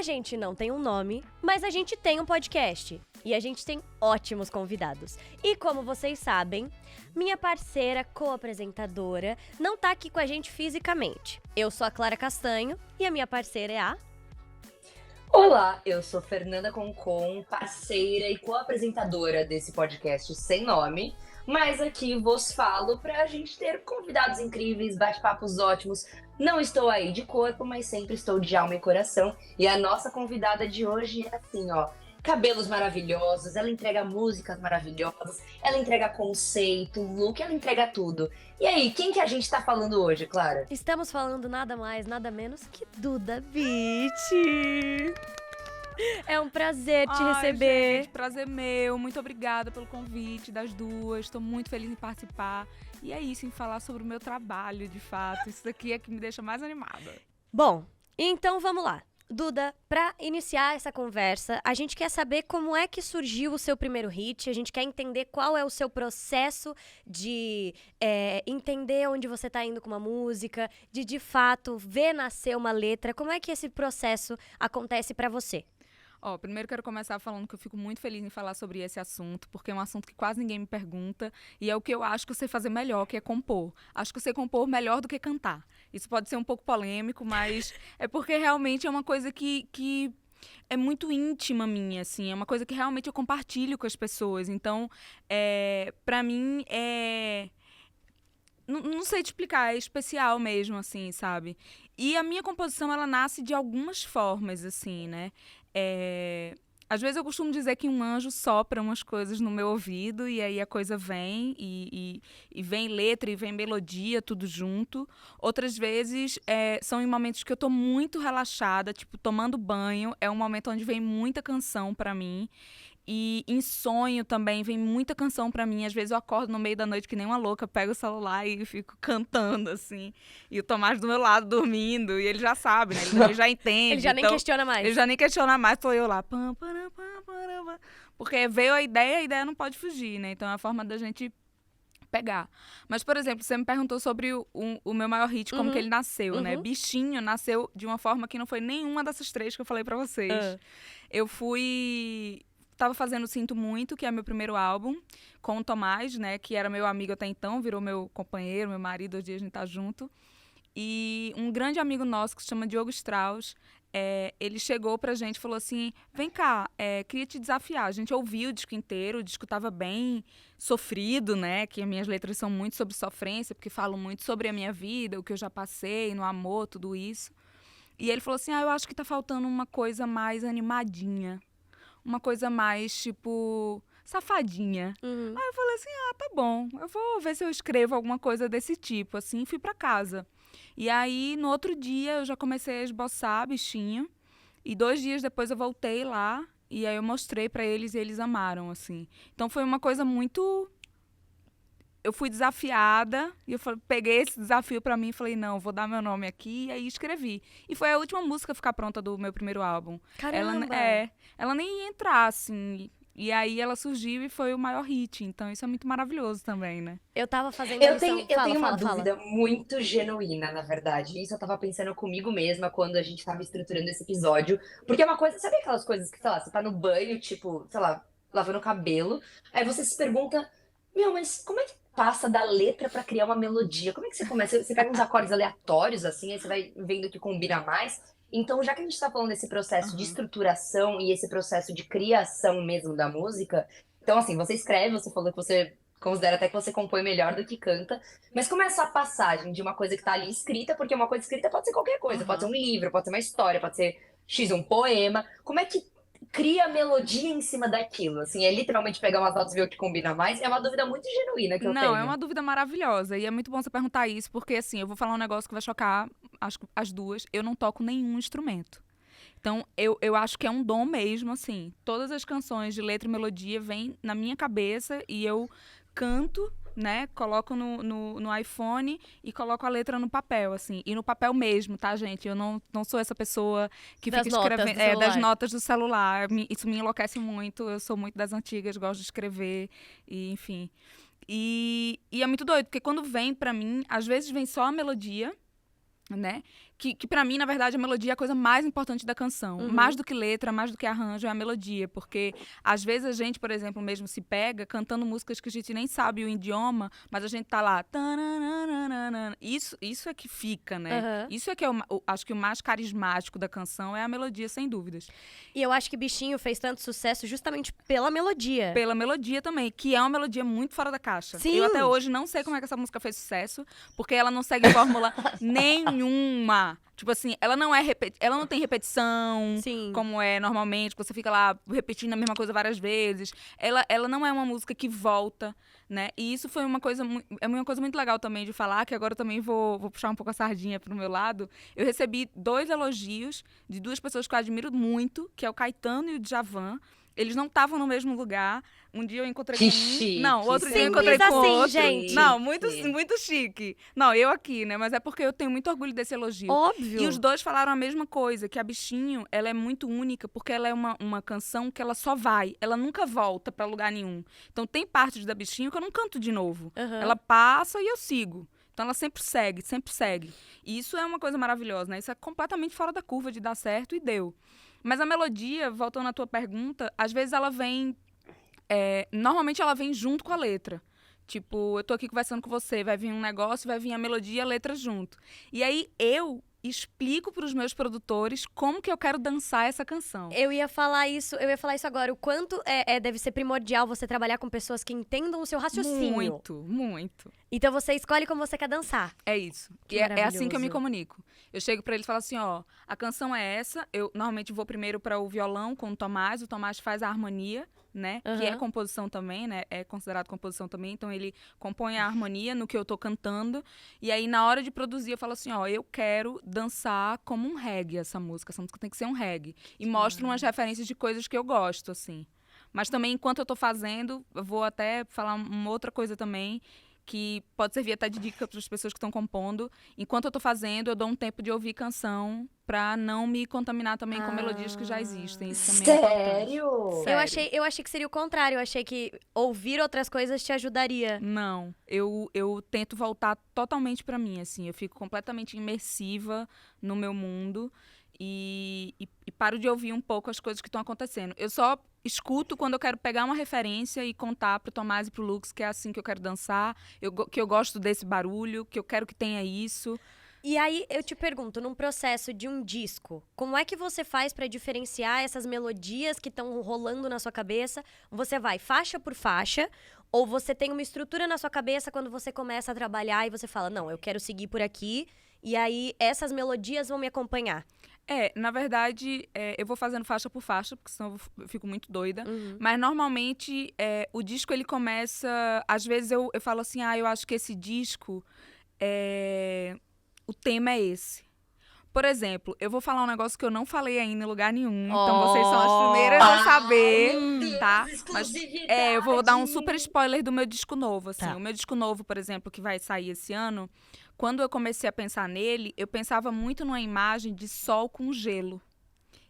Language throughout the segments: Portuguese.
gente não tem um nome, mas a gente tem um podcast. E a gente tem ótimos convidados. E como vocês sabem, minha parceira co-apresentadora não tá aqui com a gente fisicamente. Eu sou a Clara Castanho e a minha parceira é a... Olá, eu sou Fernanda Concon, parceira e co-apresentadora desse podcast sem nome, mas aqui vos falo pra gente ter convidados incríveis, bate-papos ótimos. Não estou aí de corpo, mas sempre estou de alma e coração. E a nossa convidada de hoje é assim, ó, cabelos maravilhosos, ela entrega músicas maravilhosas, ela entrega conceito, look, ela entrega tudo. E aí, quem que a gente tá falando hoje, Clara? Estamos falando nada mais, nada menos que Duda Beat. É um prazer te receber. Gente, prazer meu. Muito obrigada pelo convite das duas. Estou muito feliz em participar. E é isso, em falar sobre o meu trabalho, de fato. Isso daqui é que me deixa mais animada. Bom, então vamos lá. Duda, pra iniciar essa conversa, a gente quer saber como é que surgiu o seu primeiro hit, a gente quer entender qual é o seu processo de entender onde você tá indo com uma música, de fato ver nascer uma letra, como é que esse processo acontece pra você? Primeiro quero começar falando que eu fico muito feliz em falar sobre esse assunto, porque é um assunto que quase ninguém me pergunta, e é o que eu acho que eu sei fazer melhor, que é compor. Acho que eu sei compor melhor do que cantar. Isso pode ser um pouco polêmico, mas é porque realmente é uma coisa que é muito íntima minha, assim, é uma coisa que realmente eu compartilho com as pessoas. Então, pra mim, não sei te explicar, é especial mesmo, assim, sabe? E a minha composição, ela nasce de algumas formas, assim, né? Às vezes eu costumo dizer que um anjo sopra umas coisas no meu ouvido e aí a coisa vem e vem letra e vem melodia, tudo junto. Outras vezes são em momentos que eu tô muito relaxada, tipo tomando banho, é um momento onde vem muita canção pra mim. E em sonho também vem muita canção pra mim. Às vezes eu acordo no meio da noite que nem uma louca, pego o celular e fico cantando, assim. E o Tomás do meu lado dormindo, e ele já sabe, né? Ele já entende. Ele já nem questiona mais. Ele já nem questiona mais, tô eu lá. Pam, param, pam, param, pam. Porque veio a ideia não pode fugir, né? Então é a forma da gente pegar. Mas, por exemplo, você me perguntou sobre o meu maior hit, como que ele nasceu, né? Bichinho nasceu de uma forma que não foi nenhuma dessas três que eu falei pra vocês. Eu tava fazendo Sinto Muito, que é meu primeiro álbum, com o Tomás, né, que era meu amigo até então, virou meu companheiro, meu marido, hoje a gente tá junto. E um grande amigo nosso, que se chama Diogo Strauss, ele chegou pra gente e falou assim, vem cá, queria te desafiar. A gente ouviu o disco inteiro, o disco tava bem sofrido, né, que as minhas letras são muito sobre sofrência, porque falam muito sobre a minha vida, o que eu já passei, no amor, tudo isso. E ele falou assim, eu acho que tá faltando uma coisa mais animadinha. Uma coisa mais, tipo, safadinha. Aí eu falei assim, tá bom, eu vou ver se eu escrevo alguma coisa desse tipo, assim, e fui pra casa. E aí, no outro dia, eu já comecei a esboçar Bichinho, e 2 dias depois eu voltei lá, e aí eu mostrei pra eles e eles amaram, assim. Então foi uma coisa muito... Eu fui desafiada, e eu peguei esse desafio pra mim e falei, não, vou dar meu nome aqui, e aí escrevi. E foi a última música a ficar pronta do meu primeiro álbum. Caramba! Ela nem ia entrar, assim, e aí ela surgiu e foi o maior hit, então isso é muito maravilhoso também, né? Eu tava fazendo Eu lição... tenho uma dúvida muito genuína, na verdade. Isso eu tava pensando comigo mesma quando a gente tava estruturando esse episódio. Porque é uma coisa, sabe aquelas coisas que, sei lá, você tá no banho, tipo, sei lá, lavando o cabelo, aí você se pergunta, mas como é que passa da letra pra criar uma melodia? Como é que você começa? Você pega uns acordes aleatórios, assim, aí você vai vendo o que combina mais. Então, já que a gente tá falando desse processo de estruturação e esse processo de criação mesmo da música, então, assim, você escreve, você falou que você considera até que você compõe melhor do que canta, mas como é essa passagem de uma coisa que tá ali escrita, porque uma coisa escrita pode ser qualquer coisa, pode ser um livro, pode ser uma história, pode ser X, um poema. Como é que cria melodia em cima daquilo? Assim, é literalmente pegar umas notas e ver o que combina mais? É uma dúvida muito genuína que eu Não, é tenho. uma dúvida maravilhosa. E é muito bom você perguntar isso, porque assim, eu vou falar um negócio que vai chocar as duas. Eu não toco nenhum instrumento. Então, eu acho que é um dom mesmo, assim. Todas as canções de letra e melodia vêm na minha cabeça e eu canto, né? Coloco no iPhone e coloco a letra no papel, assim. E no papel mesmo, tá, gente? Eu não sou essa pessoa que Das fica notas escrevendo... do celular. das notas do celular. Isso me enlouquece muito. Eu sou muito das antigas, gosto de escrever. E, enfim. E é muito doido, porque quando vem pra mim, às vezes vem só a melodia, né? que para mim, na verdade, a melodia é a coisa mais importante da canção. Uhum. Mais do que letra, mais do que arranjo, é a melodia. Porque, às vezes, a gente, por exemplo, mesmo se pega cantando músicas que a gente nem sabe o idioma, mas a gente tá lá... tananana. Isso é que fica, né? Aham. Isso é que é acho que o mais carismático da canção é a melodia, sem dúvidas. E eu acho que Bichinho fez tanto sucesso justamente pela melodia. Pela melodia também, que é uma melodia muito fora da caixa. Sim. Eu até hoje não sei como é que essa música fez sucesso, porque ela não segue fórmula nenhuma. Tipo assim, ela não tem repetição, Sim. como é normalmente, que você fica lá repetindo a mesma coisa várias vezes. Ela não é uma música que volta, né? E isso foi uma coisa muito legal também de falar, que agora eu também vou puxar um pouco a sardinha pro meu lado. Eu recebi 2 elogios de 2 pessoas que eu admiro muito, que é o Caetano e o Djavan. Eles não estavam no mesmo lugar. Um dia eu encontrei com Que um. chique. Não, outro dia eu Simples encontrei com assim, outro. gente. Não, muito chique. Não, eu aqui, né? Mas é porque eu tenho muito orgulho desse elogio. Óbvio. E os 2 falaram a mesma coisa, que a Bichinho, ela é muito única, porque ela é uma canção que ela só vai. Ela nunca volta pra lugar nenhum. Então tem partes da Bichinho que eu não canto de novo. Aham. Ela passa e eu sigo. Então ela sempre segue, sempre segue. E isso é uma coisa maravilhosa, né? Isso é completamente fora da curva de dar certo e deu. Mas a melodia, voltando à tua pergunta, às vezes ela vem... normalmente ela vem junto com a letra. Tipo, eu tô aqui conversando com você, vai vir um negócio, vai vir a melodia e a letra junto. E aí eu explico pros meus produtores como que eu quero dançar essa canção. Eu ia falar isso agora. O quanto deve ser primordial você trabalhar com pessoas que entendam o seu raciocínio. Muito. Então você escolhe como você quer dançar. É isso. Que E é assim que eu me maravilhoso. comunico. Eu chego pra eles e falo assim, ó, a canção é essa. Eu normalmente vou primeiro para o violão com o Tomás faz a harmonia, né? Que é Aham. composição também, né? É considerado composição também. Então ele compõe a harmonia no que eu tô cantando. E aí na hora de produzir eu falo assim, ó, eu quero dançar como um reggae essa música. Essa música tem que ser um reggae. E mostro umas referências de coisas que eu gosto, assim. Mas também enquanto eu tô fazendo, eu vou até falar uma outra coisa também, que pode servir até de dica para as pessoas que estão compondo. Enquanto eu tô fazendo, eu dou um tempo de ouvir canção pra não me contaminar também com melodias que já existem. Isso também é importante. Sério? Sério. Eu achei que seria o contrário. Eu achei que ouvir outras coisas te ajudaria. Não, eu tento voltar totalmente pra mim, assim. Eu fico completamente imersiva no meu mundo e paro de ouvir um pouco as coisas que estão acontecendo. Eu só escuto quando eu quero pegar uma referência e contar pro Tomás e pro Lux que é assim que eu quero dançar, que eu gosto desse barulho, que eu quero que tenha isso. E aí eu te pergunto, num processo de um disco, como é que você faz pra diferenciar essas melodias que estão rolando na sua cabeça? Você vai faixa por faixa ou você tem uma estrutura na sua cabeça quando você começa a trabalhar e você fala, não, eu quero seguir por aqui e aí essas melodias vão me acompanhar? Na verdade, eu vou fazendo faixa por faixa, porque senão eu fico muito doida. Uhum. Mas, normalmente, o disco, ele começa... Às vezes, eu falo assim, eu acho que esse disco, o tema é esse. Por exemplo, eu vou falar um negócio que eu não falei ainda em lugar nenhum. Então, vocês são as primeiras a saber, Meu Deus, tá? Mas, eu vou dar um super exclusividade. spoiler do meu disco novo, assim. Tá. O meu disco novo, por exemplo, que vai sair esse ano... Quando eu comecei a pensar nele, eu pensava muito numa imagem de sol com gelo.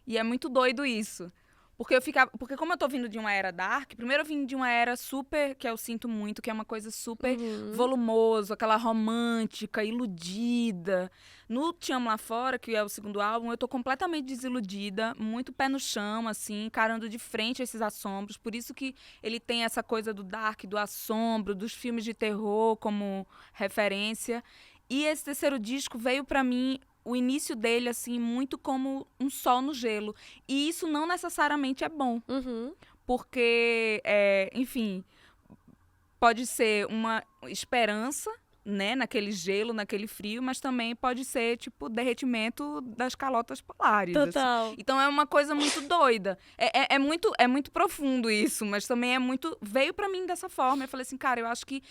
E é muito doido isso. Porque como eu tô vindo de uma era dark, primeiro eu vim de uma era super, que eu sinto muito, que é uma coisa super volumoso, aquela romântica, iludida. No Te Amo Lá Fora, que é o segundo álbum, eu tô completamente desiludida, muito pé no chão, assim, encarando de frente esses assombros. Por isso que ele tem essa coisa do dark, do assombro, dos filmes de terror como referência. E esse terceiro disco veio pra mim, o início dele, assim, muito como um sol no gelo. E isso não necessariamente é bom, Uhum. porque, enfim, pode ser uma esperança, né, naquele gelo, naquele frio, mas também pode ser, tipo, derretimento das calotas polares. assim. Total. Então é uma coisa muito doida. É muito profundo isso, mas também é muito... Veio pra mim dessa forma. Eu falei assim, cara, eu acho que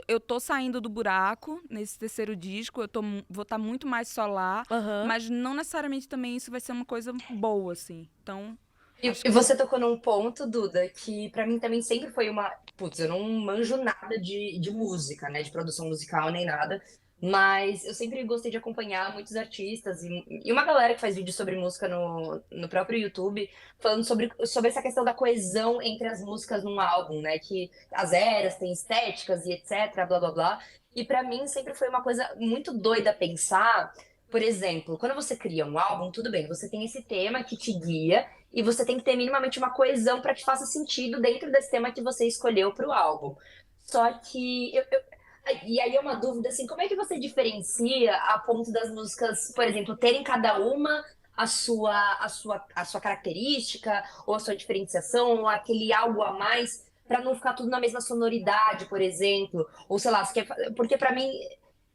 eu tô saindo do buraco nesse terceiro disco, vou estar muito mais solar, Aham. mas não necessariamente também isso vai ser uma coisa boa, assim. Então, E você tocou num ponto, Duda, que pra mim também sempre foi uma. Putz, eu não manjo nada de música, né? De produção musical nem nada. Mas eu sempre gostei de acompanhar muitos artistas e uma galera que faz vídeo sobre música no próprio YouTube, falando sobre essa questão da coesão entre as músicas num álbum, né? Que as eras têm estéticas e etc, blá blá blá. E pra mim sempre foi uma coisa muito doida pensar. por exemplo, quando você cria um álbum, tudo bem, você tem esse tema que te guia e você tem que ter minimamente uma coesão para que faça sentido dentro desse tema que você escolheu para o álbum. Só que e aí é uma dúvida assim, como é que você diferencia a ponto das músicas, por exemplo, terem cada uma a sua característica, ou a sua diferenciação, ou aquele algo a mais, para não ficar tudo na mesma sonoridade, por exemplo? Ou sei lá, porque para mim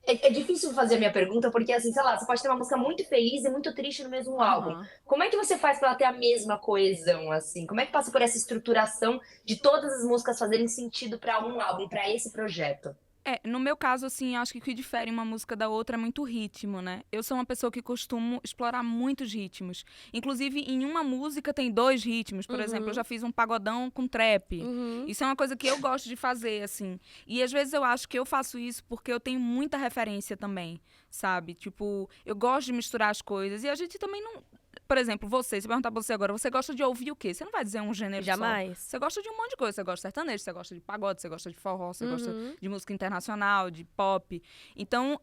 é difícil fazer a minha pergunta, porque assim, sei lá, você pode ter uma música muito feliz e muito triste no mesmo álbum. Aham. Como é que você faz para ela ter a mesma coesão, assim? Como é que passa por essa estruturação de todas as músicas fazerem sentido para um álbum, para esse projeto? No meu caso, assim, acho que o que difere uma música da outra é muito o ritmo, né? Eu sou uma pessoa que costumo explorar muitos ritmos. Inclusive, em uma música tem 2 ritmos. Por exemplo, eu Uhum. já fiz um pagodão com trap. Uhum. Isso é uma coisa que eu gosto de fazer, assim. E às vezes eu acho que eu faço isso porque eu tenho muita referência também, sabe? Tipo, eu gosto de misturar as coisas. E a gente também não. Por exemplo, se perguntar pra você agora, você gosta de ouvir o quê? Você não vai dizer um gênero só. Jamais. Você gosta de um monte de coisa. Você gosta de sertanejo, você gosta de pagode, você gosta de forró, você gosta Uhum. de música internacional, de pop. Então,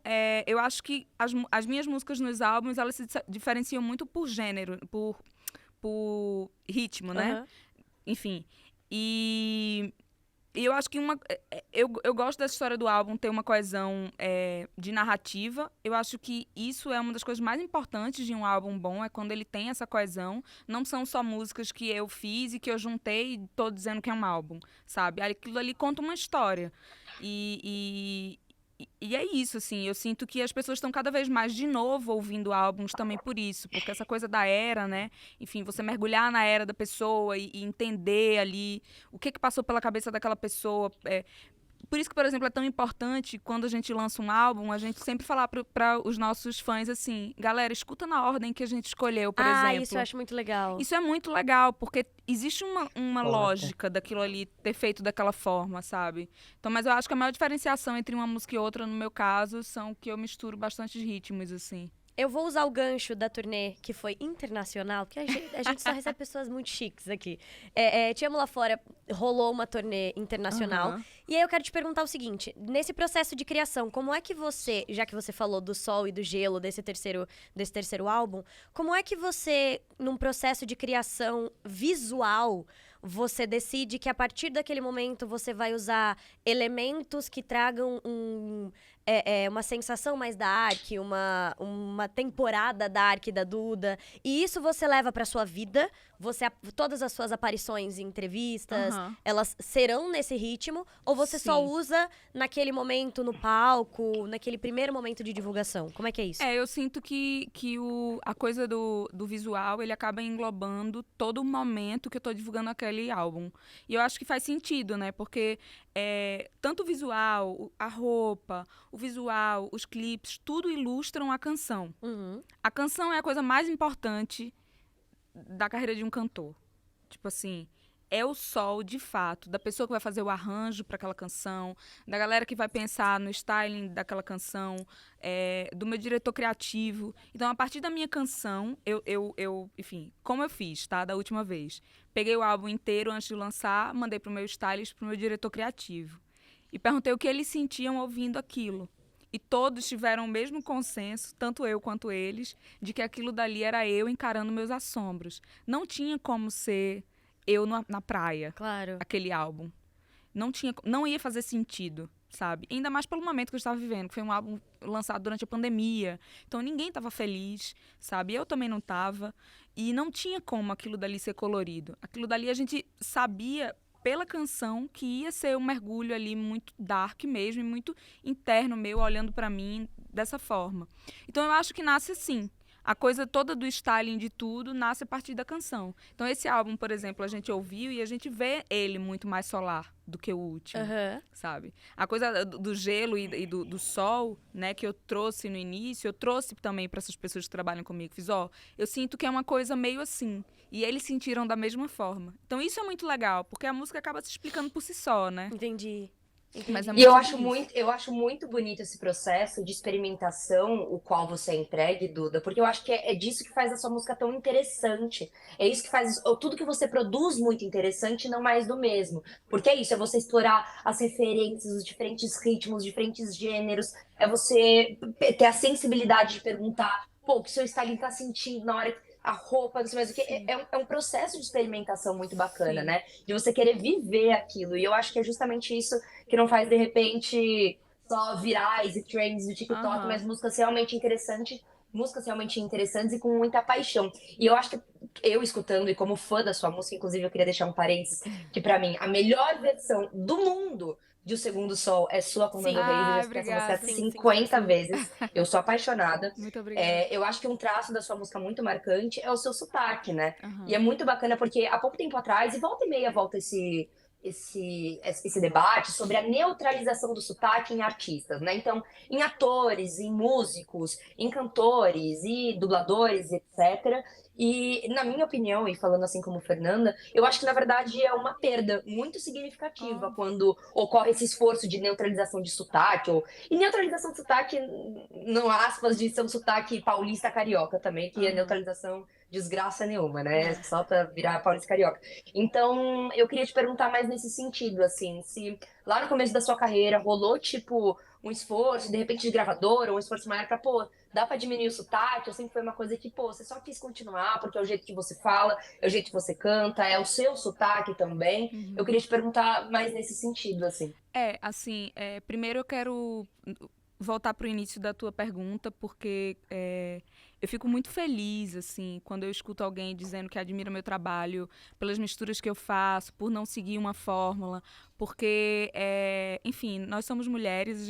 eu acho que as minhas músicas nos álbuns, elas se diferenciam muito por gênero, por ritmo, né? Aham. Enfim. E eu acho que eu gosto dessa história do álbum ter uma coesão de narrativa. Eu acho que isso é uma das coisas mais importantes de um álbum bom, é quando ele tem essa coesão. Não são só músicas que eu fiz e que eu juntei e tô dizendo que é um álbum, sabe? Aquilo ali conta uma história. E é isso, assim, eu sinto que as pessoas estão cada vez mais de novo ouvindo álbuns também por isso, porque essa coisa da era, né? Enfim, você mergulhar na era da pessoa e entender ali o que passou pela cabeça daquela pessoa. Por isso que, por exemplo, é tão importante quando a gente lança um álbum, a gente sempre falar para os nossos fãs assim, galera, escuta na ordem que a gente escolheu, por exemplo. Isso eu acho muito legal. Isso é muito legal, porque existe uma Foda. lógica daquilo ali ter feito daquela forma, sabe? Então, mas eu acho que a maior diferenciação entre uma música e outra, no meu caso, são que eu misturo bastantes ritmos, assim. Eu vou usar o gancho da turnê, que foi internacional, porque a gente só recebe pessoas muito chiques aqui. Te Amo Lá Fora rolou uma turnê internacional. Aham. E aí eu quero te perguntar o seguinte: nesse processo de criação, como é que você, já que você falou do Sol e do Gelo, desse terceiro álbum, como é que você, num processo de criação visual, você decide que a partir daquele momento você vai usar elementos que tragam uma sensação mais dark, uma temporada dark da Duda, e isso você leva pra sua vida, todas as suas aparições em entrevistas, Aham. elas serão nesse ritmo, ou você só Sim. usa naquele momento no palco, naquele primeiro momento de divulgação? Como é que é isso? Eu sinto que a coisa do visual, ele acaba englobando todo o momento que eu tô divulgando aquele álbum. E eu acho que faz sentido, né? Porque tanto o visual, a roupa, o visual, os clipes, tudo ilustram a canção. Uhum. A canção é a coisa mais importante da carreira de um cantor. Tipo assim, é o sol, de fato, da pessoa que vai fazer o arranjo para aquela canção, da galera que vai pensar no styling daquela canção, do meu diretor criativo. Então, a partir da minha canção, enfim, como eu fiz, tá? Da última vez. Peguei o álbum inteiro antes de lançar, mandei pro meu stylist, pro meu diretor criativo. E perguntei o que eles sentiam ouvindo aquilo. E todos tiveram o mesmo consenso, tanto eu quanto eles, de que aquilo dali era eu encarando meus assombros. Não tinha como ser eu na praia, Claro. aquele álbum. Não ia fazer sentido, sabe? Ainda mais pelo momento que eu estava vivendo, que foi um álbum lançado durante a pandemia. Então ninguém estava feliz, sabe? Eu também não estava. E não tinha como aquilo dali ser colorido. Aquilo dali a gente sabia pela canção que ia ser um mergulho ali muito dark mesmo, e muito interno meu, olhando pra mim dessa forma. Então eu acho que nasce assim. A coisa toda do styling de tudo nasce a partir da canção. Então esse álbum, por exemplo, a gente ouviu e a gente vê ele muito mais solar do que o último, Aham. sabe? A coisa do gelo e do sol, né, que eu trouxe no início, eu trouxe também para essas pessoas que trabalham comigo. Fiz, eu sinto que é uma coisa meio assim. E eles sentiram da mesma forma. Então isso é muito legal, porque a música acaba se explicando por si só, né? Entendi. Mas é E muito eu sobre isso. eu acho muito bonito esse processo de experimentação, o qual você é entregue, Duda, porque eu acho que é disso que faz a sua música tão interessante. É isso que faz tudo que você produz muito interessante, não mais do mesmo. Porque é isso, é você explorar as referências, os diferentes ritmos, os diferentes gêneros, é você ter a sensibilidade de perguntar, pô, o que seu styling tá sentindo na hora que a roupa, não sei mais o que. Sim, É um processo de experimentação muito bacana, sim. né? De você querer viver aquilo. E eu acho que é justamente isso que não faz, de repente, só virais e trends do TikTok, mas Aham. músicas realmente interessantes e com muita paixão. E eu acho que eu escutando e como fã da sua música, inclusive eu queria deixar um parênteses, que pra mim a melhor versão do mundo de O Segundo Sol é sua com Nando Sim, Reis. Eu já Ai, escutei essa música obrigada. sim, sim, sim, 50 sim. vezes. Eu sou apaixonada. Muito obrigada. Eu acho que um traço da sua música muito marcante é o seu sotaque, né? E é Aham. muito bacana porque há pouco tempo atrás, e volta e meia volta esse debate sobre a neutralização do sotaque em artistas, né? Então, em atores, em músicos, em cantores e dubladores, etc. E, na minha opinião, e falando assim como Fernanda, eu acho que na verdade é uma perda muito significativa Óbvio. quando ocorre esse esforço de neutralização de sotaque, ou e neutralização de sotaque, não aspas, de ser um sotaque paulista carioca também, que é Aham. neutralização desgraça nenhuma, né? É. Só pra virar paulista carioca. Então, eu queria te perguntar mais nesse sentido, assim, se lá no começo da sua carreira rolou, tipo, um esforço, de repente, de gravadora, ou um esforço maior pra, pô, dá pra diminuir o sotaque, ou sempre foi uma coisa que, pô, você só quis continuar porque é o jeito que você fala, é o jeito que você canta, é o seu sotaque também. Eu Uhum. queria te perguntar mais nesse sentido, assim. Assim, primeiro eu quero voltar para o início da tua pergunta, porque eu fico muito feliz, assim, quando eu escuto alguém dizendo que admira meu trabalho pelas misturas que eu faço, por não seguir uma fórmula, porque, enfim, nós somos mulheres,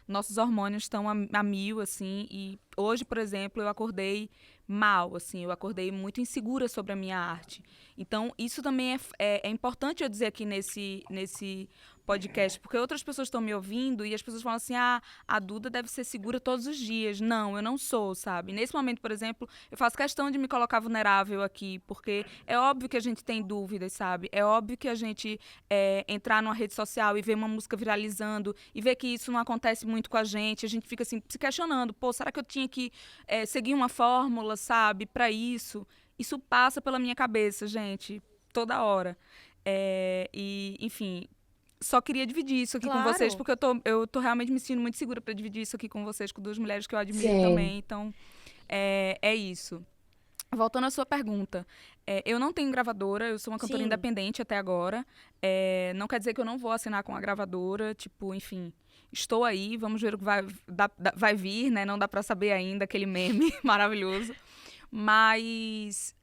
nossos hormônios estão a mil, assim, e hoje, por exemplo, eu acordei mal, assim, eu acordei muito insegura sobre a minha arte. Então, isso também é importante eu dizer aqui nesse podcast, porque outras pessoas estão me ouvindo e as pessoas falam assim: ah, a Duda deve ser segura todos os dias. Não, eu não sou, sabe? Nesse momento, por exemplo, eu faço questão de me colocar vulnerável aqui, porque é óbvio que a gente tem dúvidas, sabe? É óbvio que a gente entrar numa rede social e ver uma música viralizando e ver que isso não acontece muito com a gente fica assim, se questionando: pô, será que eu tinha que seguir uma fórmula, sabe, para isso? Isso passa pela minha cabeça, gente, toda hora. Enfim, só queria dividir isso aqui com vocês, Claro. porque eu tô realmente me sentindo muito segura para dividir isso aqui com vocês, com duas mulheres que eu admiro Sim. também. Então, é isso. Voltando à sua pergunta, eu não tenho gravadora, eu sou uma cantora Sim. independente até agora. Não quer dizer que eu não vou assinar com a gravadora, tipo, enfim, estou aí, vamos ver o que vai vir, né? Não dá para saber ainda, aquele meme maravilhoso. Mas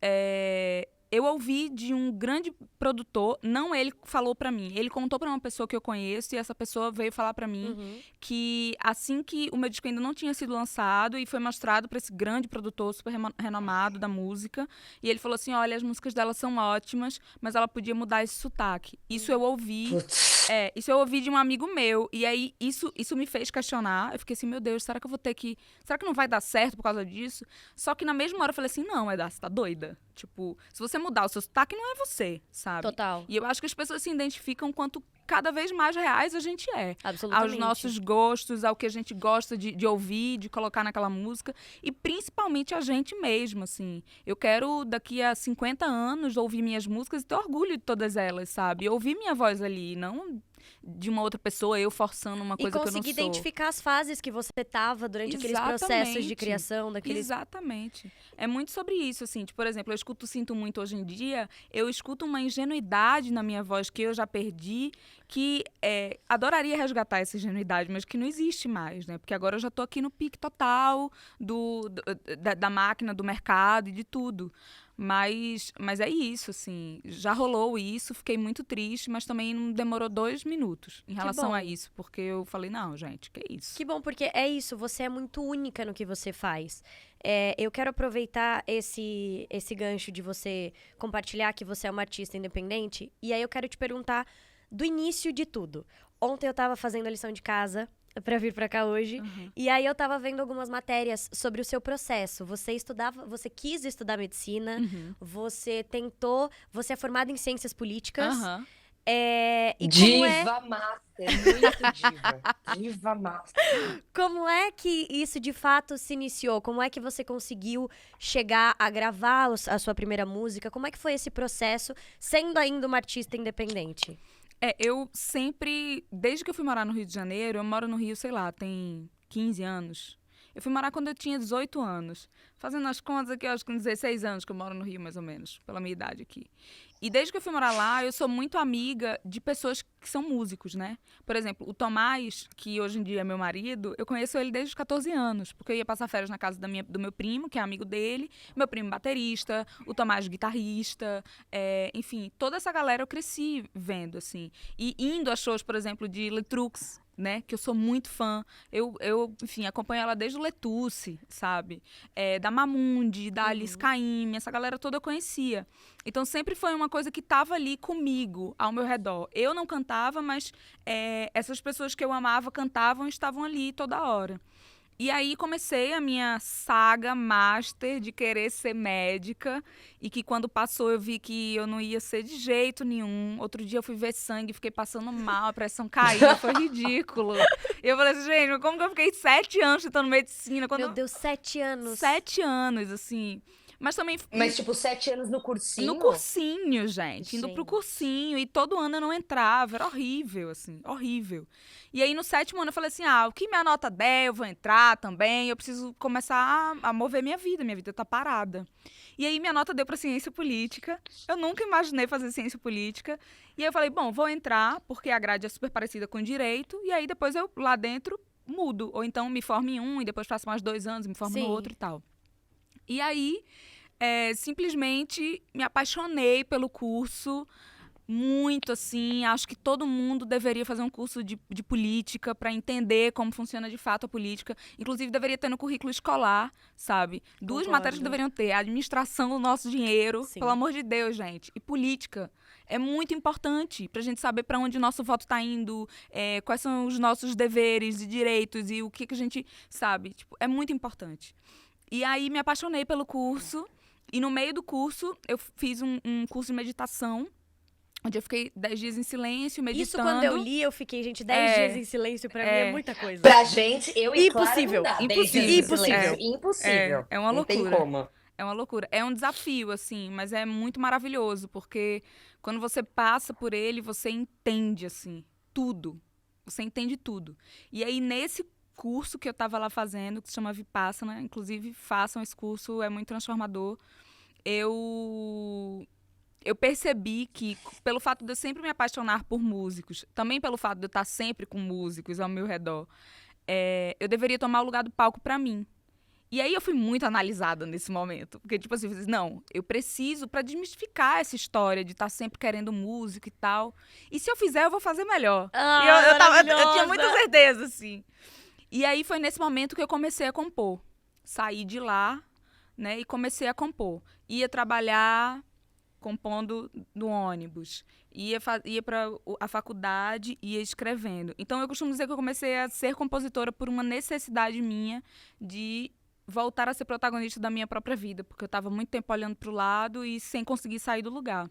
eu ouvi de um grande produtor, não ele falou pra mim, ele contou pra uma pessoa que eu conheço e essa pessoa veio falar pra mim Uhum. que assim que o meu disco ainda não tinha sido lançado e foi mostrado pra esse grande produtor super renomado da música, e ele falou assim: olha, as músicas dela são ótimas, mas ela podia mudar esse sotaque. Isso eu ouvi. Putz. Isso eu ouvi de um amigo meu. E aí, isso me fez questionar. Eu fiquei assim, meu Deus, será que eu vou ter que. Será que não vai dar certo por causa disso? Só que na mesma hora eu falei assim, não, Eda, você tá doida? Tipo, se você mudar o seu sotaque, não é você, sabe? Total. E eu acho que as pessoas se identificam quanto cada vez mais reais a gente é. Aos Absolutamente. nossos gostos, ao que a gente gosta de ouvir, de colocar naquela música. E principalmente a gente mesmo, assim. Eu quero, daqui a 50 anos, ouvir minhas músicas e ter orgulho de todas elas, sabe? Ouvir minha voz ali, não de uma outra pessoa, eu forçando uma E coisa que eu não conseguir sou. identificar as fases que você tava durante aqueles processos de criação, daqueles. Exatamente. É muito sobre isso, assim. Tipo, por exemplo, eu escuto Sinto Muito hoje em dia, eu escuto uma ingenuidade na minha voz que eu já perdi, que adoraria resgatar essa ingenuidade, mas que não existe mais, né? Porque agora eu já tô aqui no pique total da máquina, do mercado e de tudo. Mas é isso, assim. Já rolou isso, fiquei muito triste, mas também não demorou 2 minutos em relação a bom. isso, porque eu falei, não, gente, que isso? Que bom, porque é isso, você é muito única no que você faz. Eu quero aproveitar esse gancho de você compartilhar que você é uma artista independente, e aí eu quero te perguntar do início de tudo. Ontem eu tava fazendo a lição de casa pra vir pra cá hoje, e aí eu tava vendo algumas matérias sobre o seu processo. Você quis estudar medicina, você é formada em ciências políticas, Aham. E como é, Diva Master, muito diva. Diva Master. como é que isso de fato se iniciou? Como é que você conseguiu chegar a gravar a sua primeira música? Como é que foi esse processo, sendo ainda uma artista independente? Eu sempre, desde que eu fui morar no Rio de Janeiro, eu moro no Rio, sei lá, tem 15 anos. Eu fui morar quando eu tinha 18 anos. Fazendo as contas aqui, eu acho que com 16 anos que eu moro no Rio, mais ou menos, pela minha idade aqui. E desde que eu fui morar lá, eu sou muito amiga de pessoas que são músicos, né? Por exemplo, o Tomás, que hoje em dia é meu marido, eu conheço ele desde os 14 anos, porque eu ia passar férias na casa do meu primo, que é amigo dele, meu primo baterista, o Tomás guitarrista, enfim, toda essa galera eu cresci vendo, assim. E indo a shows, por exemplo, de Letrux, né, que eu sou muito fã. Enfim, acompanho ela desde o Letusse, sabe? Da Mamundi, da Alice Caymmi, essa galera toda eu conhecia. Então sempre foi uma coisa que estava ali comigo, ao meu redor. Eu não cantava, mas essas pessoas que eu amava cantavam e estavam ali toda hora. E aí comecei a minha saga master de querer ser médica e que quando passou eu vi que eu não ia ser de jeito nenhum. Outro dia eu fui ver sangue, fiquei passando mal, a pressão caiu, foi ridículo. E eu falei assim, gente, mas como que eu fiquei 7 anos estudando medicina? Meu Deus, 7 anos. 7 anos, assim. Mas também... Mas, tipo, 7 anos no cursinho? No cursinho, gente. Indo pro cursinho. E todo ano eu não entrava. Era horrível, assim. Horrível. E aí, no 7º ano, eu falei assim, o que minha nota der, eu vou entrar também. Eu preciso começar a mover minha vida. Minha vida tá parada. E aí, minha nota deu pra ciência política. Eu nunca imaginei fazer ciência política. E aí, eu falei, bom, vou entrar, porque a grade é super parecida com direito. E aí, depois eu, lá dentro, mudo. Ou então, me formo em um e depois faço mais 2 anos, me formo no outro e tal. E aí, simplesmente me apaixonei pelo curso, muito assim. Acho que todo mundo deveria fazer um curso de política para entender como funciona de fato a política. Inclusive, deveria ter no currículo escolar, sabe? 2 matérias que deveriam ter: a administração do nosso dinheiro, pelo amor de Deus, gente, e política. É muito importante para a gente saber para onde o nosso voto está indo, quais são os nossos deveres e direitos e o que a gente sabe. Tipo, é muito importante. E aí me apaixonei pelo curso. E no meio do curso, eu fiz um curso de meditação, onde eu fiquei 10 dias em silêncio, meditando. Isso quando eu li, eu fiquei, gente, 10 dias em silêncio pra mim é muita coisa. Pra gente, eu e Impossível. Clara não dá. Impossível. Impossível. É uma loucura. Não tem como. É uma loucura. É um desafio, assim, mas é muito maravilhoso, porque quando você passa por ele, você entende, assim, tudo. Você entende tudo. E aí, nesse curso que eu estava lá fazendo, que se chama Vipassana, inclusive façam esse curso, é muito transformador. Eu percebi que, pelo fato de eu sempre me apaixonar por músicos, também pelo fato de eu estar sempre com músicos ao meu redor, eu deveria tomar o lugar do palco para mim. E aí eu fui muito analisada nesse momento. Porque, tipo assim, eu falei, não, eu preciso para desmistificar essa história de estar sempre querendo música e tal. E se eu fizer, eu vou fazer melhor. E eu tinha muita certeza, assim. E aí foi nesse momento que eu comecei a compor. Saí de lá, né, e comecei a compor. Ia trabalhar compondo no ônibus. Ia para a faculdade, ia escrevendo. Então eu costumo dizer que eu comecei a ser compositora por uma necessidade minha de voltar a ser protagonista da minha própria vida, porque eu estava muito tempo olhando para o lado e sem conseguir sair do lugar.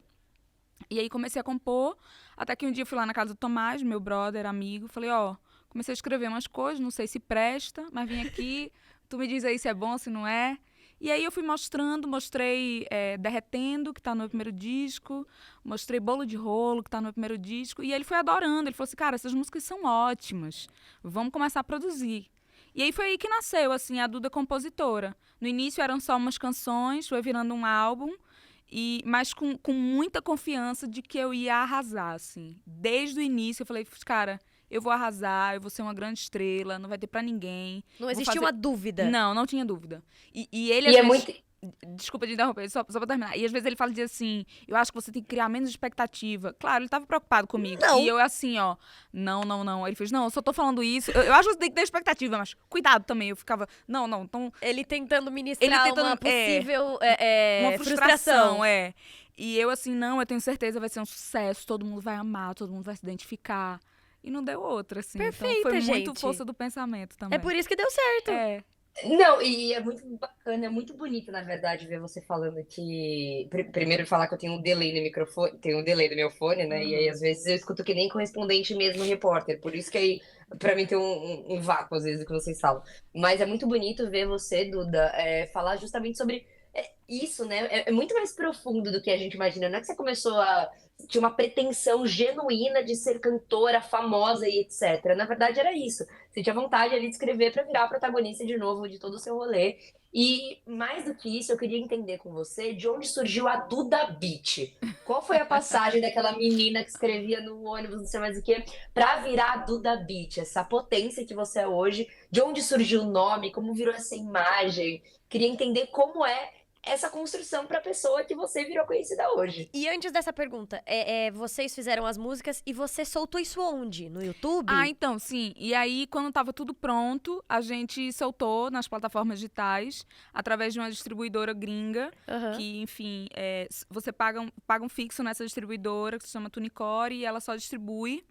E aí comecei a compor, até que um dia eu fui lá na casa do Tomás, meu brother, amigo, falei, comecei a escrever umas coisas, não sei se presta, mas vim aqui, tu me diz aí se é bom, se não é. E aí eu fui mostrei Derretendo, que tá no meu primeiro disco, mostrei Bolo de Rolo, que tá no meu primeiro disco, e ele foi adorando, ele falou assim, cara, essas músicas são ótimas, vamos começar a produzir. E aí foi aí que nasceu, assim, a Duda compositora. No início eram só umas canções, foi virando um álbum, mas com muita confiança de que eu ia arrasar, assim. Desde o início eu falei, cara, eu vou arrasar, eu vou ser uma grande estrela, não vai ter pra ninguém. Não existia uma dúvida. Não tinha dúvida. E ele, às vezes... muito... Desculpa de interromper, só pra terminar. E às vezes ele fala assim, eu acho que você tem que criar menos expectativa. Claro, ele tava preocupado comigo. Não. E eu assim, não. Ele fez, não, eu só tô falando isso. Eu acho que você tem que ter expectativa, mas cuidado também. Eu ficava, não, então... Ele tentando ministrar uma possível uma frustração. E eu assim, não, eu tenho certeza, vai ser um sucesso, todo mundo vai amar, todo mundo vai se identificar. E não deu outra, assim. Perfeita, então foi gente. muito força do pensamento também. É por isso que deu certo. Não, e é muito bacana, é muito bonito, na verdade, ver você falando que. Primeiro falar que eu tenho um delay no microfone, tenho um delay no meu fone, né? E aí, Uhum. às vezes, eu escuto que nem correspondente mesmo repórter. Por isso que aí, pra mim, tem um vácuo, às vezes, do que vocês falam. Mas é muito bonito ver você, Duda, falar justamente sobre isso, né? É muito mais profundo do que a gente imagina. Não é que você começou a. Tinha uma pretensão genuína de ser cantora famosa e etc. Na verdade, era isso. Você tinha vontade ali de escrever para virar a protagonista de novo de todo o seu rolê. E mais do que isso, eu queria entender com você de onde surgiu a Duda Beat. Qual foi a passagem daquela menina que escrevia no ônibus, não sei mais o quê, para virar a Duda Beat, essa potência que você é hoje? De onde surgiu o nome? Como virou essa imagem? Queria entender como é essa construção para a pessoa que você virou conhecida hoje. E antes dessa pergunta, vocês fizeram as músicas e você soltou isso onde? No YouTube? Ah, então, sim. E aí, quando tava tudo pronto, a gente soltou nas plataformas digitais, através de uma distribuidora gringa, Aham. que, enfim, você paga um fixo nessa distribuidora, que se chama Tunicore, e ela só distribui.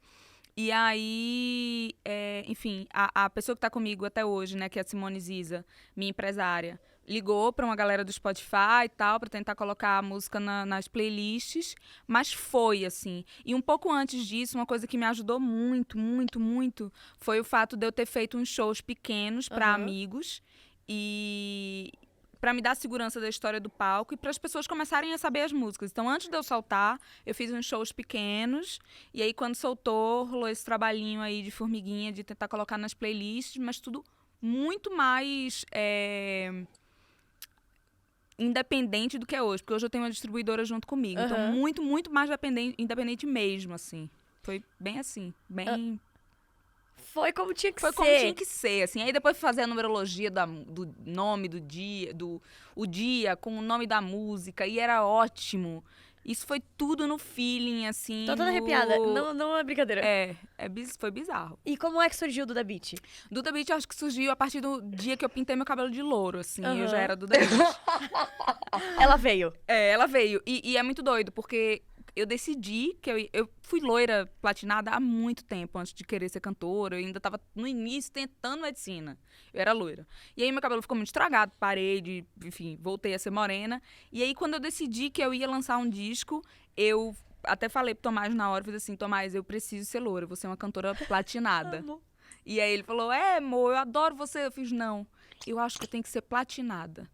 E aí, enfim, a pessoa que tá comigo até hoje, né, que é a Simone Ziza, minha empresária, ligou pra uma galera do Spotify e tal, pra tentar colocar a música nas playlists, mas foi, assim. E um pouco antes disso, uma coisa que me ajudou muito, muito, muito, foi o fato de eu ter feito uns shows pequenos pra Aham. amigos e pra me dar segurança da história do palco e para as pessoas começarem a saber as músicas. Então, antes de eu soltar, eu fiz uns shows pequenos e aí, quando soltou, rolou esse trabalhinho aí de formiguinha, de tentar colocar nas playlists, mas tudo muito mais independente do que é hoje. Porque hoje eu tenho uma distribuidora junto comigo. Então, Aham. muito, muito mais independente mesmo, assim. Foi bem assim, Ah, bem... Foi como tinha que Foi como tinha ser. que ser, assim. Aí depois fazer a numerologia do nome do dia, o dia com o nome da música, e era ótimo. Isso foi tudo no feeling, assim, Tô toda arrepiada. Não, não é brincadeira. foi bizarro. E como é que surgiu o Duda Beat? Duda Beat, eu acho que surgiu a partir do dia que eu pintei meu cabelo de louro, assim. Eu já Aham. era Duda Beat. Ela veio. Ela veio. E é muito doido, porque eu decidi que eu fui loira platinada há muito tempo antes de querer ser cantora. Eu ainda estava no início tentando medicina. Eu era loira. E aí meu cabelo ficou muito estragado, parei de, enfim, voltei a ser morena. E aí quando eu decidi que eu ia lançar um disco, eu até falei pro Tomás na hora, fiz assim, Tomás, eu preciso ser loira, eu vou ser uma cantora platinada. Amo. E aí ele falou, amor, eu adoro você. Eu fiz, não, eu acho que eu tenho que ser platinada.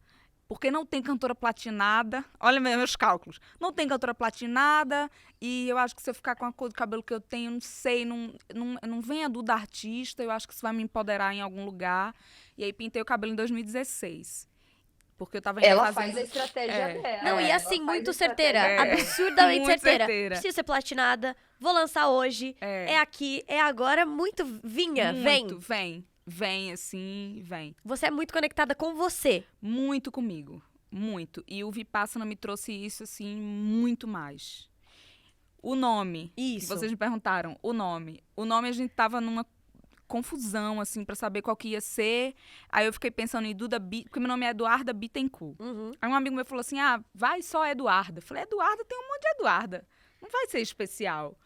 Porque não tem cantora platinada. Olha meus cálculos. Não tem cantora platinada. E eu acho que se eu ficar com a cor de cabelo que eu tenho, não sei, não vem a Duda artista. Eu acho que isso vai me empoderar em algum lugar. E aí pintei o cabelo em 2016. Porque eu tava Ela fazendo... faz a estratégia dela. Não, e Ela assim, faz muito a certeira. estratégia. Absurdamente Muito certeira. certeira. Preciso ser platinada. Vou lançar hoje. É aqui, é agora. Muito. Vinha, Muito, vem. Vem, assim, vem. Você é muito conectada com você. Muito comigo. Muito. E o Vipassana me trouxe isso, assim, muito mais. O nome, Isso. que vocês me perguntaram, o nome. O nome a gente tava numa confusão, assim, pra saber qual que ia ser. Aí eu fiquei pensando em Duda porque meu nome é Eduarda Bittencourt. Uhum. Aí um amigo meu falou assim, vai só Eduarda. Eu falei, Eduarda tem um monte de Eduarda. Não vai ser especial.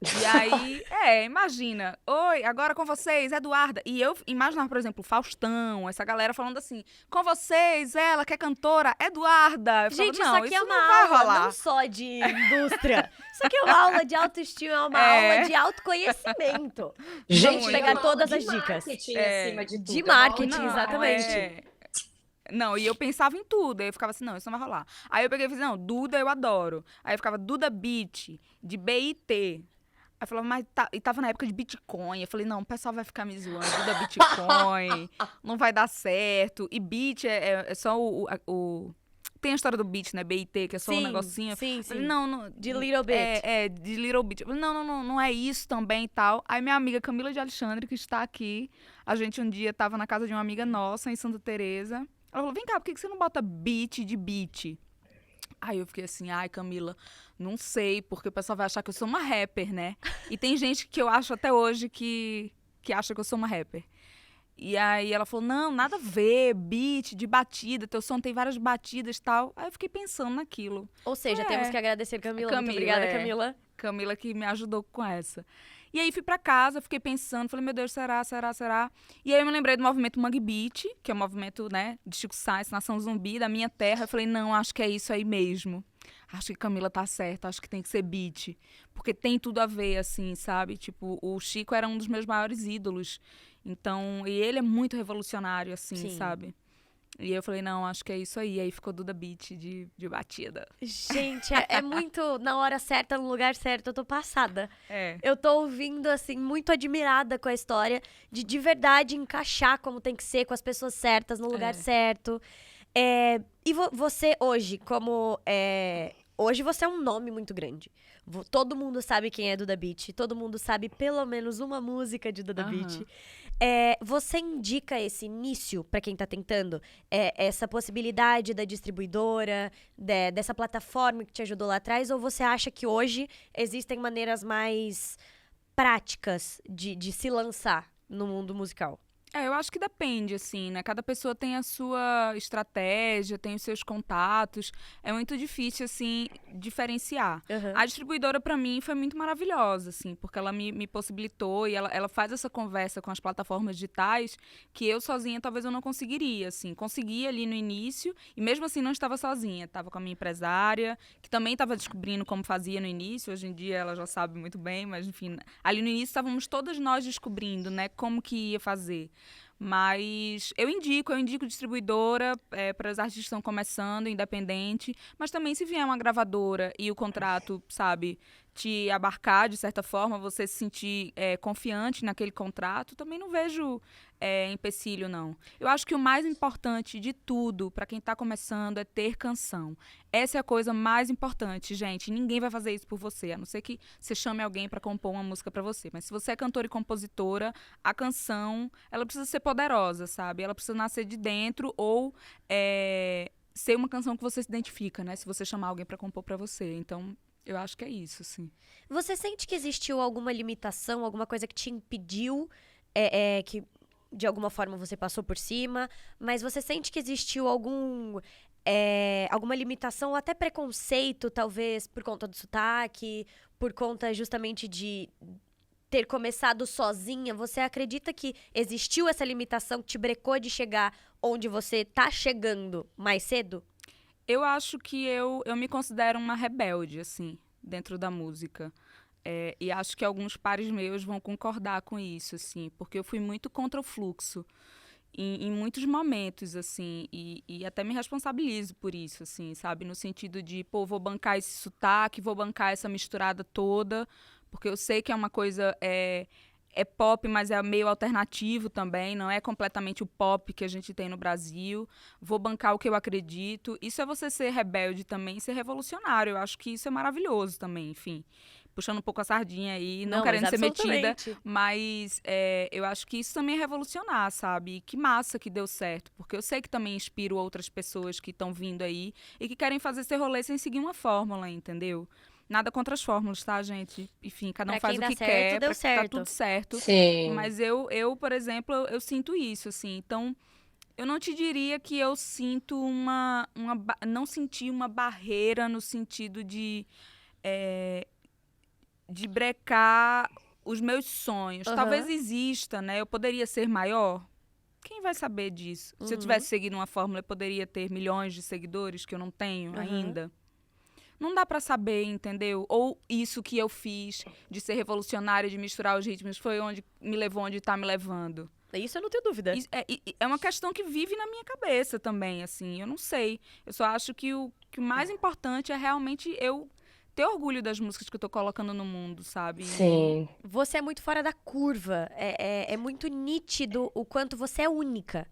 E aí, imagina. Oi, agora com vocês, Eduarda. E eu imaginava, por exemplo, Faustão, essa galera falando assim, com vocês, ela que é cantora, Eduarda. Eu Gente, falava, não, isso aqui é não uma vai aula rolar. não só de indústria. Isso aqui é uma aula de autoestima, é uma aula de autoconhecimento. Gente, Vamos pegar é uma todas aula as de dicas. marketing acima de De tudo. É uma aula marketing, de exatamente. marketing. Não, e eu pensava em tudo. Aí eu ficava assim, não, isso não vai rolar. Aí eu peguei e fiz, não, Duda eu adoro. Aí eu ficava Duda Beat, de BIT. Aí eu falava, mas e tava na época de Bitcoin. Eu falei, não, o pessoal vai ficar me zoando, Duda Bitcoin, não vai dar certo. E Beat é só tem a história do Beat, né? BIT, que é só um negocinho. Sim, Eu falei, sim. não. De Little Bit. De Little Bit. Eu falei, não é isso também e tal. Aí minha amiga Camila de Alexandre, que está aqui, a gente um dia tava na casa de uma amiga nossa, em Santa Teresa. Ela falou, vem cá, por que você não bota beat de beat? Aí eu fiquei assim, ai, Camila, não sei, porque o pessoal vai achar que eu sou uma rapper, né? E tem gente que eu acho até hoje que acha que eu sou uma rapper. E aí ela falou, não, nada a ver, beat, de batida, teu som tem várias batidas e tal. Aí eu fiquei pensando naquilo. Ou seja, temos que agradecer Camila. Muito Camila, obrigada, Camila. Camila que me ajudou com essa. E aí fui pra casa, fiquei pensando, falei, meu Deus, será? E aí eu me lembrei do movimento Mangue Beat, que é o movimento, né, de Chico Sainz, Nação Zumbi, da minha terra. Eu falei, não, acho que é isso aí mesmo. Acho que Camila tá certa, acho que tem que ser beat. Porque tem tudo a ver, assim, sabe? Tipo, o Chico era um dos meus maiores ídolos. Então, e ele é muito revolucionário, assim, Sim. sabe? E eu falei, não, acho que é isso aí. Aí ficou Duda Beat de batida. Gente, é muito na hora certa, no lugar certo. Eu tô passada. É. Eu tô ouvindo, assim, muito admirada com a história de verdade encaixar como tem que ser, com as pessoas certas, no lugar certo. E você hoje, hoje você é um nome muito grande. Todo mundo sabe quem é Duda Beat. Todo mundo sabe pelo menos uma música de Duda Beat. Você indica esse início pra quem tá tentando? Essa possibilidade da distribuidora, dessa plataforma que te ajudou lá atrás? Ou você acha que hoje existem maneiras mais práticas de se lançar no mundo musical? Eu acho que depende, assim, né? Cada pessoa tem a sua estratégia, tem os seus contatos. É muito difícil, assim, diferenciar. Uhum. A distribuidora, pra mim, foi muito maravilhosa, assim, porque ela me possibilitou e ela faz essa conversa com as plataformas digitais que eu sozinha talvez eu não conseguiria, assim. Consegui ali no início e mesmo assim não estava sozinha. Estava com a minha empresária, que também estava descobrindo como fazia no início. Hoje em dia ela já sabe muito bem, mas enfim, ali no início estávamos todas nós descobrindo, né, como que ia fazer. Mas eu indico distribuidora para os artistas que estão começando, independente. Mas também se vier uma gravadora e o contrato, sabe, te abarcar de certa forma, você se sentir confiante naquele contrato, também não vejo empecilho, não. Eu acho que o mais importante de tudo para quem está começando é ter canção. Essa é a coisa mais importante, gente. Ninguém vai fazer isso por você, a não ser que você chame alguém para compor uma música para você. Mas se você é cantora e compositora, a canção, ela precisa ser poderosa, sabe? Ela precisa nascer de dentro ou ser uma canção que você se identifica, né? Se você chamar alguém para compor para você. Então, eu acho que é isso, sim. Você sente que existiu alguma limitação, alguma coisa que te impediu, que de alguma forma você passou por cima, mas você sente que existiu alguma limitação ou até preconceito, talvez, por conta do sotaque, por conta justamente de ter começado sozinha? Você acredita que existiu essa limitação que te brecou de chegar onde você tá chegando mais cedo? Eu acho que eu me considero uma rebelde, assim, dentro da música. E acho que alguns pares meus vão concordar com isso, assim, porque eu fui muito contra o fluxo em muitos momentos, assim, e até me responsabilizo por isso, assim, sabe? No sentido de, pô, vou bancar esse sotaque, vou bancar essa misturada toda, porque eu sei que é uma coisa... É pop, mas é meio alternativo também, não é completamente o pop que a gente tem no Brasil. Vou bancar o que eu acredito. Isso é você ser rebelde também, ser revolucionário. Eu acho que isso é maravilhoso também, enfim. Puxando um pouco a sardinha aí, não querendo ser metida, mas eu acho que isso também é revolucionar, sabe? E que massa que deu certo, porque eu sei que também inspiro outras pessoas que estão vindo aí e que querem fazer esse rolê sem seguir uma fórmula, entendeu? Nada contra as fórmulas, tá, gente? Enfim, cada um faz o que quer, deu certo. tá tudo certo. Sim. Mas eu, por exemplo, eu sinto isso, assim. Então, eu não te diria que eu sinto não senti uma barreira no sentido de brecar os meus sonhos. Uhum. Talvez exista, né? Eu poderia ser maior. Quem vai saber disso? Se eu tivesse seguido uma fórmula, eu poderia ter milhões de seguidores que eu não tenho ainda. Não dá pra saber, entendeu? Ou isso que eu fiz de ser revolucionária, de misturar os ritmos, foi onde me levou onde tá me levando. Isso eu não tenho dúvida. É uma questão que vive na minha cabeça também, assim. Eu não sei. Eu só acho que o mais importante é realmente eu ter orgulho das músicas que eu tô colocando no mundo, sabe? Sim. Você é muito fora da curva. É muito nítido o quanto você é única.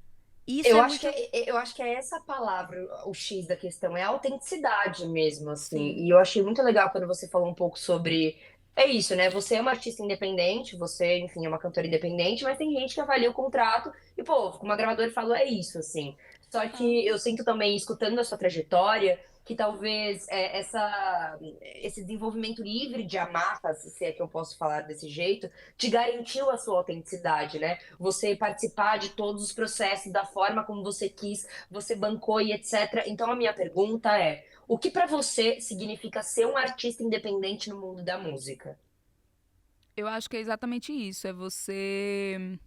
Isso Eu é acho muito... eu acho que é essa palavra, o X da questão, é a autenticidade mesmo, assim. Sim. E eu achei muito legal quando você falou um pouco sobre. É isso, né? Você é uma artista independente, você, enfim, é uma cantora independente, mas tem gente que avalia o contrato e, pô, uma gravadora falou, é isso, assim. Só que eu sinto também, escutando a sua trajetória, que talvez esse desenvolvimento livre de amarras, se é que eu posso falar desse jeito, te garantiu a sua autenticidade, né? Você participar de todos os processos da forma como você quis, você bancou e etc. Então a minha pergunta é: o que pra você significa ser um artista independente no mundo da música? Eu acho que é exatamente isso. É você,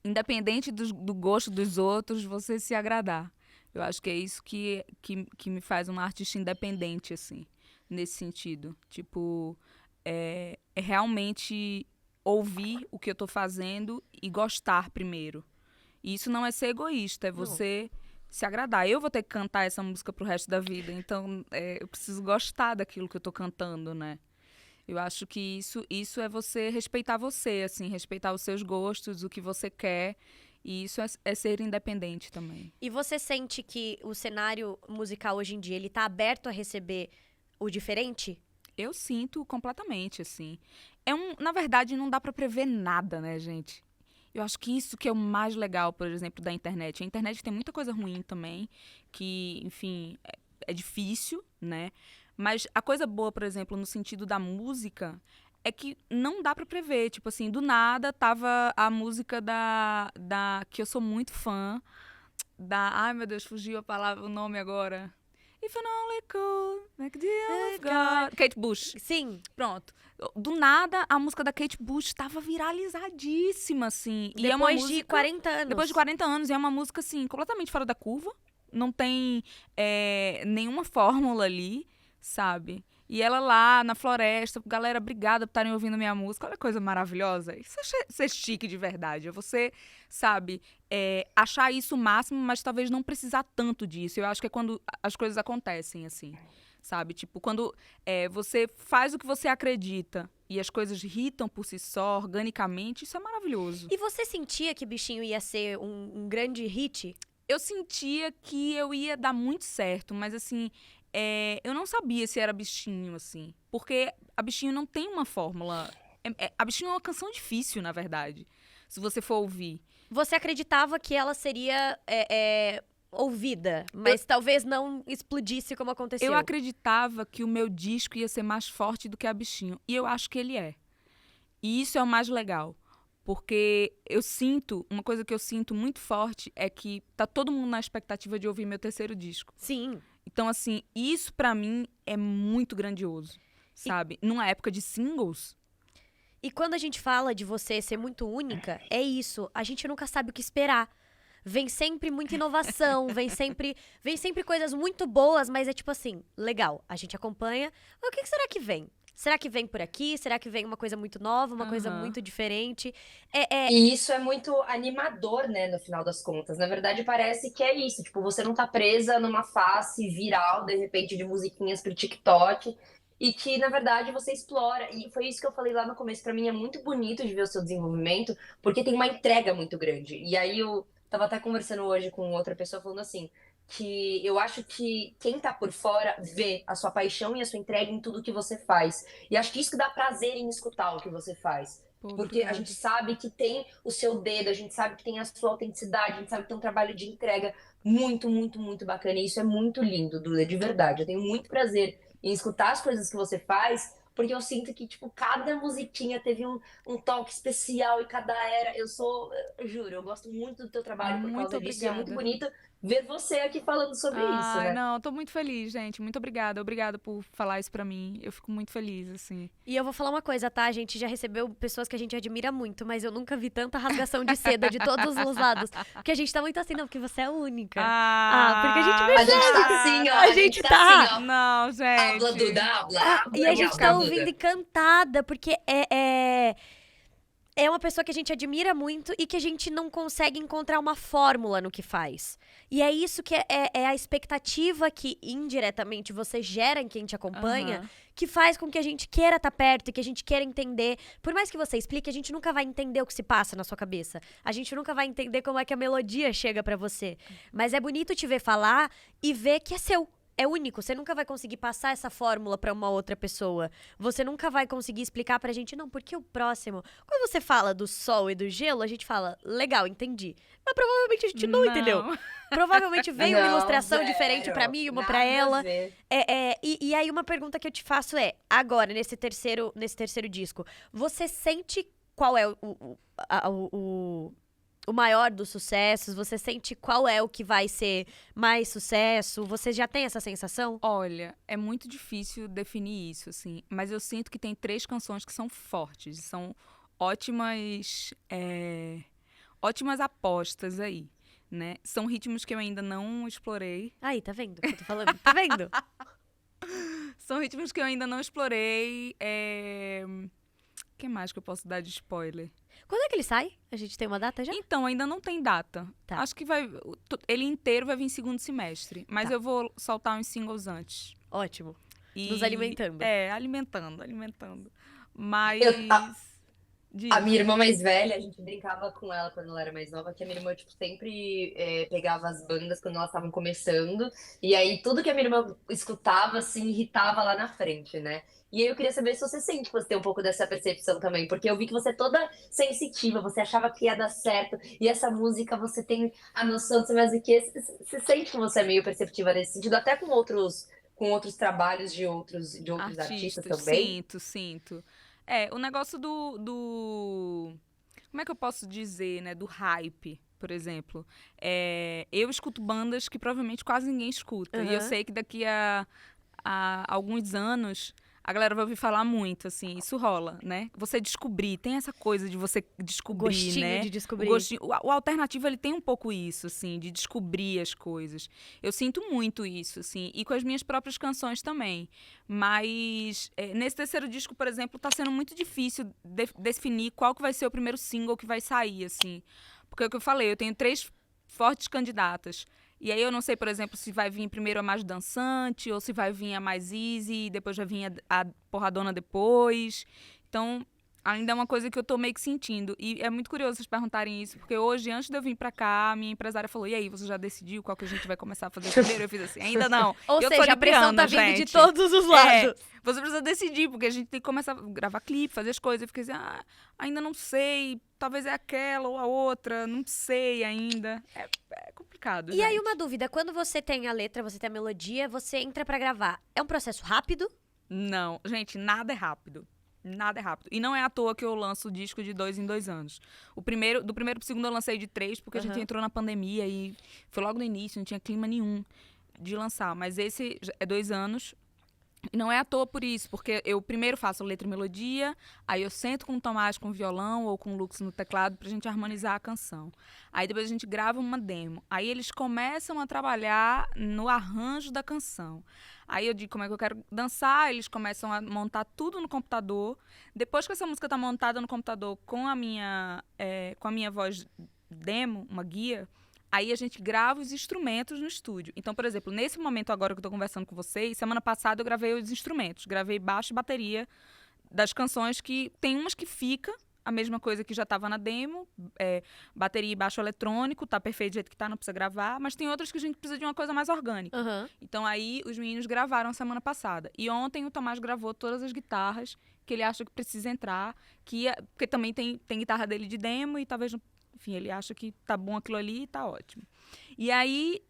independente do gosto dos outros, você se agradar. Eu acho que é isso que me faz uma artista independente, assim, nesse sentido. Tipo, é realmente ouvir o que eu tô fazendo e gostar primeiro. E isso não é ser egoísta, é Não. você se agradar. Eu vou ter que cantar essa música pro resto da vida, então eu preciso gostar daquilo que eu tô cantando, né? Eu acho que isso é você respeitar você, assim, respeitar os seus gostos, o que você quer. E isso é ser independente também. E você sente que o cenário musical hoje em dia, ele tá aberto a receber o diferente? Eu sinto completamente, assim. Na verdade, não dá pra prever nada, né, gente? Eu acho que isso que é o mais legal, por exemplo, da internet. A internet tem muita coisa ruim também, que, enfim, é difícil, né? Mas a coisa boa, por exemplo, no sentido da música, é que não dá pra prever. Tipo assim, do nada tava a música que eu sou muito fã, ai meu Deus, fugiu a palavra, o nome agora. If you only could make the deal of God. Kate Bush. Sim. Pronto. Do nada, a música da Kate Bush estava viralizadíssima, assim. E é uma Depois de música, 40 anos. depois de 40 anos, e é uma música, assim, completamente fora da curva. Não tem nenhuma fórmula ali, sabe? E ela lá na floresta, galera, obrigada por estarem ouvindo minha música. Olha que coisa maravilhosa. Isso é ser chique de verdade. É você, sabe, achar isso o máximo, mas talvez não precisar tanto disso. Eu acho que é quando as coisas acontecem, assim. Sabe? Tipo, quando você faz o que você acredita e as coisas hitam por si só, organicamente, isso é maravilhoso. E você sentia que Bichinho ia ser um grande hit? Eu sentia que eu ia dar muito certo, mas assim, eu não sabia se era Bichinho, assim. Porque a Bichinho não tem uma fórmula. A Bichinho é uma canção difícil, na verdade, se você for ouvir. Você acreditava que ela seria ouvida, mas talvez não explodisse como aconteceu. Eu acreditava que o meu disco ia ser mais forte do que a Bichinho. E eu acho que ele é. E isso é o mais legal. Porque uma coisa que eu sinto muito forte é que tá todo mundo na expectativa de ouvir meu terceiro disco. Sim. Então, assim, isso pra mim é muito grandioso, sabe? Numa época de singles. E quando a gente fala de você ser muito única, é isso. A gente nunca sabe o que esperar. Vem sempre muita inovação, vem sempre coisas muito boas, mas é tipo assim, legal, a gente acompanha. Mas o que será que vem? Será que vem por aqui? Será que vem uma coisa muito nova, uma coisa muito diferente? E isso é muito animador, né, no final das contas. Na verdade, parece que é isso. Tipo, você não tá presa numa face viral, de repente, de musiquinhas pro TikTok. E que, na verdade, você explora. E foi isso que eu falei lá no começo. Pra mim é muito bonito de ver o seu desenvolvimento, porque tem uma entrega muito grande. E aí eu tava até conversando hoje com outra pessoa falando assim, que eu acho que quem tá por fora vê a sua paixão e a sua entrega em tudo que você faz. E acho que isso que dá prazer em escutar o que você faz. Pô, Porque a obrigada. gente sabe que tem o seu dedo, a gente sabe que tem a sua autenticidade, a gente sabe que tem um trabalho de entrega muito, muito, muito bacana. E isso é muito lindo, Duda, de verdade. Eu tenho muito prazer em escutar as coisas que você faz, porque eu sinto que, tipo, cada musiquinha teve um toque especial e cada era. Eu juro, eu gosto muito do teu trabalho por Muito causa disso. E é muito obrigada. bonito ver você aqui falando sobre isso, Ai, né? não, tô muito feliz, gente. Muito obrigada. Obrigada por falar isso pra mim. Eu fico muito feliz, assim. E eu vou falar uma coisa, tá? A gente já recebeu pessoas que a gente admira muito, mas eu nunca vi tanta rasgação de seda de todos os lados. Porque a gente tá muito assim, não, porque você é única. Porque a gente A percebe. gente tá assim, ó. A gente tá. assim, ó. Não, Habla, gente. Duda, habla. E a gente tá Habla, ouvindo Duda. encantada, porque é uma pessoa que a gente admira muito e que a gente não consegue encontrar uma fórmula no que faz. E é isso que é a expectativa que indiretamente você gera em quem te acompanha, Aham. que faz com que a gente queira estar perto e que a gente queira entender. Por mais que você explique, a gente nunca vai entender o que se passa na sua cabeça. A gente nunca vai entender como é que a melodia chega pra você. Mas é bonito te ver falar e ver que é seu. é único. Você nunca vai conseguir passar essa fórmula pra uma outra pessoa. Você nunca vai conseguir explicar pra gente, não, porque o próximo. Quando você fala do sol e do gelo, a gente fala, legal, entendi. Mas provavelmente a gente não entendeu. Provavelmente veio uma Não, ilustração diferente pra zero. mim e uma Nada pra a ela. ver. E aí uma pergunta que eu te faço é, agora, nesse terceiro disco, você sente qual é o maior dos sucessos? Você sente qual é o que vai ser mais sucesso? Você já tem essa sensação? Olha, é muito difícil definir isso, assim. Mas eu sinto que tem 3 canções que são fortes. São ótimas, ótimas apostas aí, né? São ritmos que eu ainda não explorei. Aí, tá vendo o que eu tô falando? Tá vendo? São ritmos que eu ainda não explorei. O que mais que eu posso dar de spoiler? Quando é que ele sai? A gente tem uma data já? Então, ainda não tem data. Tá. Acho que ele inteiro vai vir em segundo semestre. Mas Tá. eu vou soltar uns singles antes. Ótimo. E- Nos alimentando. alimentando. Mas. Diz. A minha irmã mais velha, a gente brincava com ela quando ela era mais nova, que a minha irmã, tipo, sempre pegava as bandas quando elas estavam começando, e aí tudo que a minha irmã escutava, assim, irritava lá na frente, né? E aí eu queria saber se você sente que você tem um pouco dessa percepção também, porque eu vi que você é toda sensitiva, você achava que ia dar certo, e essa música você tem a noção de ser mais o quê? Você sente que você é meio perceptiva nesse sentido, até com outros trabalhos de outros artistas também? Sinto. O negócio como é que eu posso dizer, né? Do hype, por exemplo. Eu escuto bandas que provavelmente quase ninguém escuta. E eu Aham. sei que daqui a alguns anos a galera vai ouvir falar muito, assim. Isso rola, né? Você descobrir, tem essa coisa de você O descobrir, gostinho né? de descobrir. O gostinho, o alternativo, ele tem um pouco isso, assim, de descobrir as coisas. Eu sinto muito isso, assim, e com as minhas próprias canções também. Mas nesse terceiro disco, por exemplo, tá sendo muito difícil definir qual que vai ser o primeiro single que vai sair, assim. Porque é o que eu falei, eu tenho 3 fortes candidatas. E aí eu não sei, por exemplo, se vai vir primeiro a mais dançante, ou se vai vir a mais easy, e depois vai vir a porradona depois. Então, ainda é uma coisa que eu tô meio que sentindo. E é muito curioso vocês perguntarem isso, porque hoje, antes de eu vir pra cá, a minha empresária falou, e aí, você já decidiu qual que a gente vai começar a fazer primeiro? Eu fiz assim, ainda não. Ou eu sou seja, a pressão libriana, tá vindo de gente. todos os lados. Você precisa decidir, porque a gente tem que começar a gravar clipe, fazer as coisas. Eu fiquei assim, ainda não sei, talvez é aquela ou a outra, não sei ainda. É complicado, E aí, gente. uma dúvida: quando você tem a letra, você tem a melodia, você entra pra gravar. É um processo rápido? Não, gente, nada é rápido. Nada é rápido. E não é à toa que eu lanço o disco de 2 em 2 anos. Do primeiro pro segundo eu lancei de 3, porque a gente Aham. entrou na pandemia e foi logo no início, não tinha clima nenhum de lançar. Mas esse é 2 anos. E não é à toa por isso, porque eu primeiro faço letra e melodia, aí eu sento com o Tomás com o violão ou com o Lux no teclado pra gente harmonizar a canção. Aí depois a gente grava uma demo. Aí eles começam a trabalhar no arranjo da canção. Aí eu digo como é que eu quero dançar, eles começam a montar tudo no computador. Depois que essa música tá montada no computador com a minha voz demo, uma guia, aí a gente grava os instrumentos no estúdio. Então, por exemplo, nesse momento agora que eu tô conversando com vocês, semana passada eu gravei os instrumentos. Gravei baixo e bateria das canções, que tem umas que fica a mesma coisa que já estava na demo, bateria e baixo eletrônico, tá perfeito do jeito que tá, não precisa gravar, mas tem outras que a gente precisa de uma coisa mais orgânica. Aham. Então aí os meninos gravaram semana passada. E ontem o Tomás gravou todas as guitarras que ele acha que precisa entrar, porque também tem guitarra dele de demo e talvez, enfim, ele acha que tá bom aquilo ali e tá ótimo. E aí,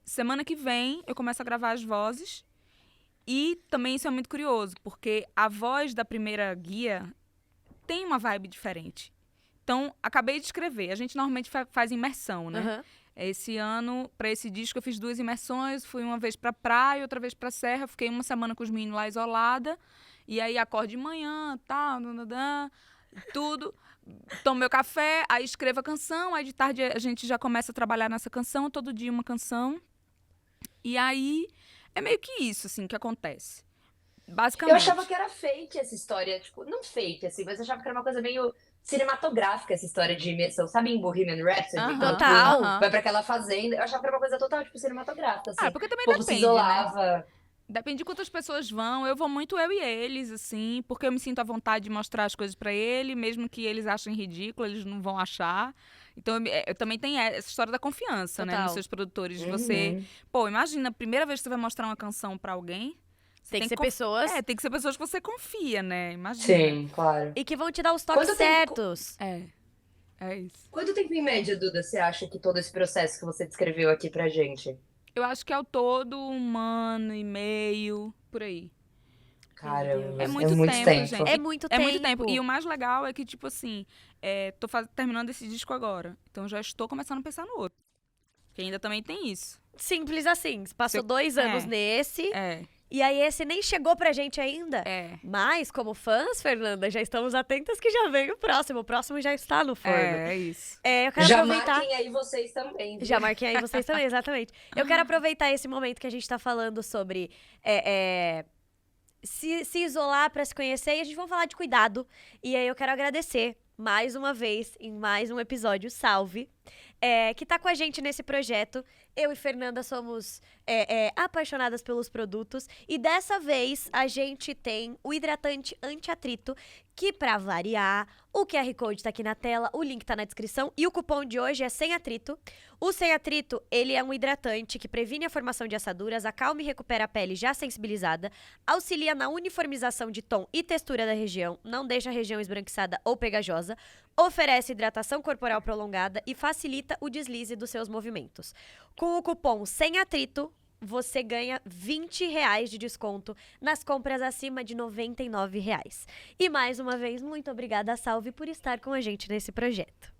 semana que vem, eu começo a gravar as vozes. E também isso é muito curioso, porque a voz da primeira guia tem uma vibe diferente. Então, acabei de escrever. A gente normalmente faz imersão, né? Aham. Esse ano, para esse disco, eu fiz 2 imersões. Fui uma vez pra praia, outra vez pra serra. Fiquei uma semana com os meninos lá isolada. E aí, acordo de manhã, tal, tudo. Tomo meu café, aí escrevo a canção. Aí, de tarde, a gente já começa a trabalhar nessa canção. Todo dia uma canção. E aí, é meio que isso, assim, que acontece. Basicamente. Eu achava que era fake essa história, tipo, não fake, assim, mas eu achava que era uma coisa meio cinematográfica essa história de imersão. Sabe em Bohemian Rhapsody? Aham, Quando Total. aham. vai pra aquela fazenda. Eu achava que era uma coisa total, tipo, cinematográfica, assim. Porque também O povo se depende, né? isolava. Depende de quantas pessoas vão. Eu vou muito eu e eles, assim, porque eu me sinto à vontade de mostrar as coisas pra ele, mesmo que eles achem ridículo, eles não vão achar. Então, eu também tenho essa história da confiança, né, Total. nos seus produtores. De você, pô, imagina, a primeira vez que você vai mostrar uma canção pra alguém, você Tem que ser pessoas tem que ser pessoas que você confia, né? Imagina. Sim, claro. e que vão te dar os toques Quanto tempo- certos. É isso. Quanto tempo em média, Duda, você acha que todo esse processo que você descreveu aqui pra gente? Eu acho que ao todo 1 ano e meio, por aí. Caramba, É muito tempo, gente. É muito É muito tempo. tempo. E o mais legal é que, tipo assim, tô terminando esse disco agora. Então já estou começando a pensar no outro. Que ainda também tem isso. Simples assim. Passou Você- 2 anos é. nesse, É, e aí esse nem chegou pra gente ainda. é. Mas, como fãs, Fernanda, já estamos atentas que já vem o próximo. O próximo já está no forno. É isso. Eu quero Já aproveitar. marquem aí vocês também. Já marquei aí vocês também, exatamente. Eu quero aproveitar esse momento que a gente tá falando sobre se isolar pra se conhecer, e a gente vai falar de cuidado. E aí eu quero agradecer mais uma vez, em mais um episódio, Salve, que tá com a gente nesse projeto. Eu e Fernanda somos apaixonadas pelos produtos. E dessa vez a gente tem o hidratante anti-atrito, que pra variar, o QR Code tá aqui na tela, o link tá na descrição. E o cupom de hoje é sem atrito. O sem atrito, ele é um hidratante que previne a formação de assaduras, acalma e recupera a pele já sensibilizada, auxilia na uniformização de tom e textura da região, não deixa a região esbranquiçada ou pegajosa, oferece hidratação corporal prolongada e facilita o deslize dos seus movimentos. Com o cupom sem atrito, você ganha R$20 de desconto nas compras acima de R$99. E mais uma vez, muito obrigada, Salve, por estar com a gente nesse projeto.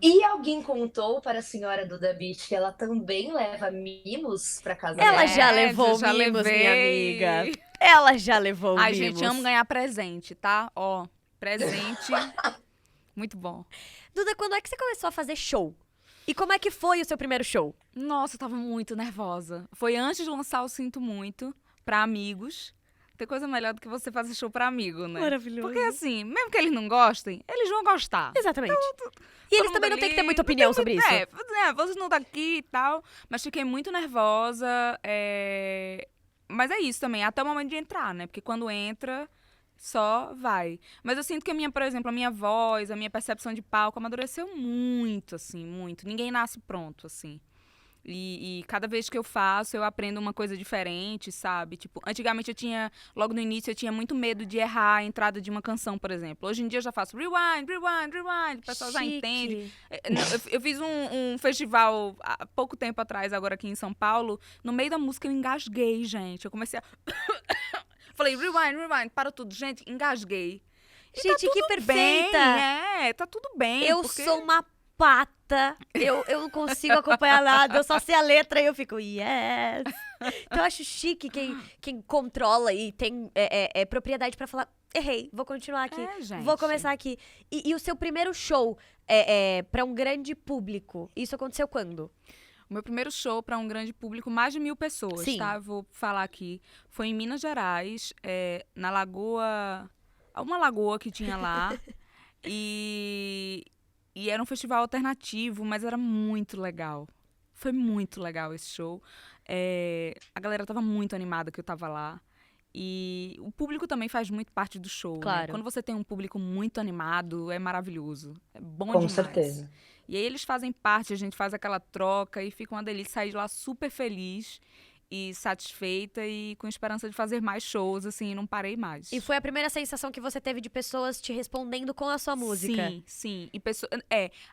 E alguém contou para a senhora Duda Beat que ela também leva mimos pra casa Ela dela? já levou já mimos, minha levei. amiga. Ela já levou Ai, mimos. gente, amo ganhar presente, tá? Ó, presente. Muito bom. Duda, quando é que você começou a fazer show? E como é que foi o seu primeiro show? Nossa, eu tava muito nervosa. Foi antes de lançar o Sinto Muito, pra amigos. Tem coisa melhor do que você fazer show pra amigo, né? Maravilhoso. Porque assim, mesmo que eles não gostem, eles vão gostar. Exatamente. E Todo eles mundo também não têm ali, que ter muita opinião sobre isso. Vocês não tá aqui e tal. Mas fiquei muito nervosa. Mas é isso também, até o momento de entrar, né? Porque quando entra, só vai. Mas eu sinto que por exemplo, a minha voz, a minha percepção de palco amadureceu muito, assim, muito. Ninguém nasce pronto, assim. E cada vez que eu faço, eu aprendo uma coisa diferente, sabe? Tipo, antigamente logo no início, eu tinha muito medo de errar a entrada de uma canção, por exemplo. Hoje em dia eu já faço rewind, rewind, rewind, o pessoal já Chique. entende. Eu fiz um festival há pouco tempo atrás, agora aqui em São Paulo. No meio da música eu engasguei, gente. Eu comecei a... Falei, rewind, rewind, para tudo. Gente, engasguei. E Gente, tá que tudo perfeita! bem, tá tudo bem. Eu porque... sou uma pata. Eu não consigo acompanhar nada. Eu só sei a letra e eu fico, yes. Então eu acho chique quem controla e tem propriedade pra falar, errei, vou continuar aqui. gente. Vou começar aqui. E o seu primeiro show pra um grande público, isso aconteceu quando? O meu primeiro show para um grande público, mais de 1000 pessoas, Sim. tá? Vou falar aqui. Foi em Minas Gerais, na lagoa... Uma lagoa que tinha lá. E era um festival alternativo, mas era muito legal. Foi muito legal esse show. A galera tava muito animada que eu tava lá. E o público também faz muito parte do show, Claro. né? Quando você tem um público muito animado, é maravilhoso. É bom Com demais. certeza. E aí eles fazem parte, a gente faz aquela troca e fica uma delícia sair de lá super feliz e satisfeita e com esperança de fazer mais shows, assim, e não parei mais. E foi a primeira sensação que você teve de pessoas te respondendo com a sua música? Sim, sim. E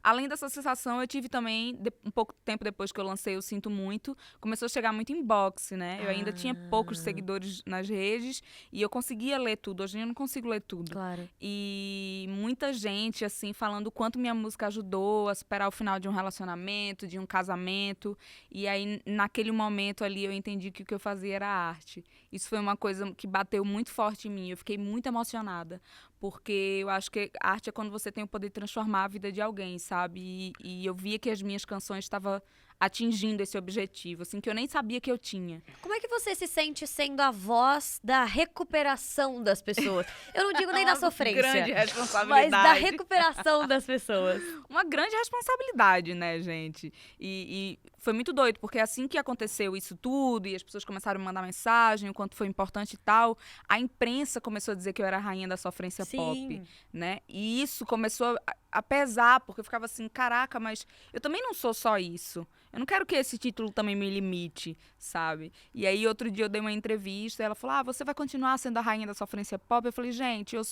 além dessa sensação, eu tive também, um pouco tempo depois que eu lancei Eu Sinto Muito, começou a chegar muito inbox, né? Eu ainda tinha poucos seguidores nas redes e eu conseguia ler tudo. Hoje eu não consigo ler tudo. Claro. E muita gente, assim, falando o quanto minha música ajudou a superar o final de um relacionamento, de um casamento. E aí, naquele momento ali, eu entendi que o que eu fazia era arte. Isso foi uma coisa que bateu muito forte em mim. Eu fiquei muito emocionada. Porque eu acho que a arte é quando você tem o poder de transformar a vida de alguém, sabe? E eu via que as minhas canções estavam atingindo esse objetivo, assim, que eu nem sabia que eu tinha. Como é que você se sente sendo a voz da recuperação das pessoas? Eu não digo nem da sofrência, Grande mas responsabilidade. da recuperação das pessoas. Uma grande responsabilidade, né, gente? E foi muito doido, porque assim que aconteceu isso tudo, e as pessoas começaram a me mandar mensagem, o quanto foi importante e tal, a imprensa começou a dizer que eu era a rainha da sofrência pop, né? E isso começou a pesar, porque eu ficava assim, caraca, mas eu também não sou só isso. Eu não quero que esse título também me limite, sabe? E aí, outro dia eu dei uma entrevista e ela falou, você vai continuar sendo a rainha da sofrência pop? Eu falei, gente, eu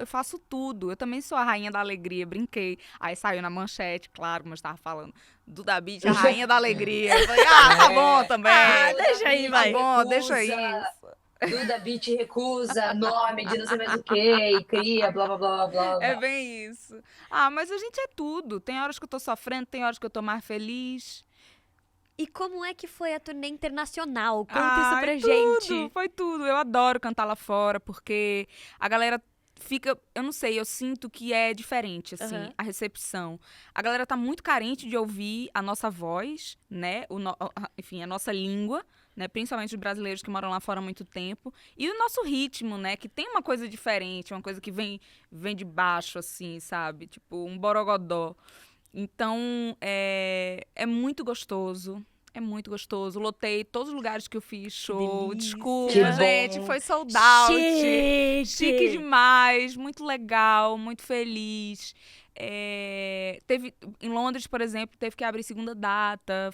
faço tudo. Eu também sou a rainha da alegria, brinquei. Aí saiu na manchete, claro, como eu estava falando, Duda Beat, a rainha da alegria. Eu falei, tá bom também. Deixa aí, vai. Tá bom, deixa isso. Duda Beat recusa nome de não sei mais o que e cria, blá, blá, blá, blá, blá. É bem isso. Mas a gente é tudo. Tem horas que eu tô sofrendo, tem horas que eu tô mais feliz. E como é que foi a turnê internacional? Conta isso pra gente. Foi tudo. Eu adoro cantar lá fora, porque a galera fica... Eu não sei, eu sinto que é diferente, assim, a recepção. A galera tá muito carente de ouvir a nossa voz, né? Enfim, a nossa língua, né? Principalmente os brasileiros que moram lá fora há muito tempo. E o nosso ritmo, né? Que tem uma coisa diferente, uma coisa que vem de baixo, assim, sabe? Tipo, um borogodó. Então, é muito gostoso. É muito gostoso. Lotei todos os lugares que eu fiz show. Desculpa, Que gente. bom. Foi sold out. Chique. Chique demais. Muito legal. Muito feliz. Teve, em Londres, por exemplo, teve que abrir segunda data.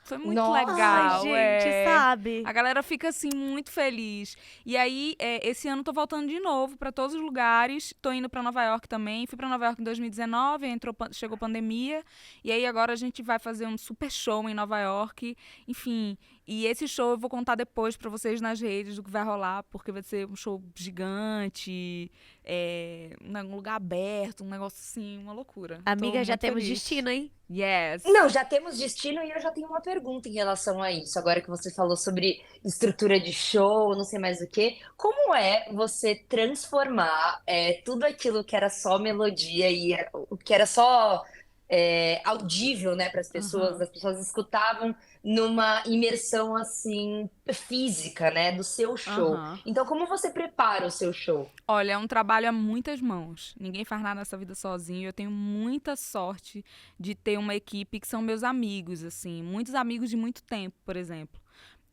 Foi muito Nossa, legal. Gente, sabe? A galera fica, assim, muito feliz. E aí, esse ano tô voltando de novo pra todos os lugares. Tô indo pra Nova York também. Fui pra Nova York em 2019, chegou pandemia. E aí, agora a gente vai fazer um super show em Nova York. Enfim, e esse show eu vou contar depois pra vocês nas redes do que vai rolar, porque vai ser um show gigante, um lugar aberto, um negócio assim, uma loucura. Amiga, Tô já muito temos feliz. destino, hein? Yes. Não, já temos destino e eu já tenho uma pergunta em relação a isso. Agora que você falou sobre estrutura de show, não sei mais o quê. Como é você transformar tudo aquilo que era só melodia e o que era só audível, né, para as pessoas escutavam numa imersão assim física, né, do seu show. Então, como você prepara o seu show? Olha, é um trabalho a muitas mãos. Ninguém faz nada nessa vida sozinho. Eu tenho muita sorte de ter uma equipe que são meus amigos, assim. Muitos amigos de muito tempo, por exemplo.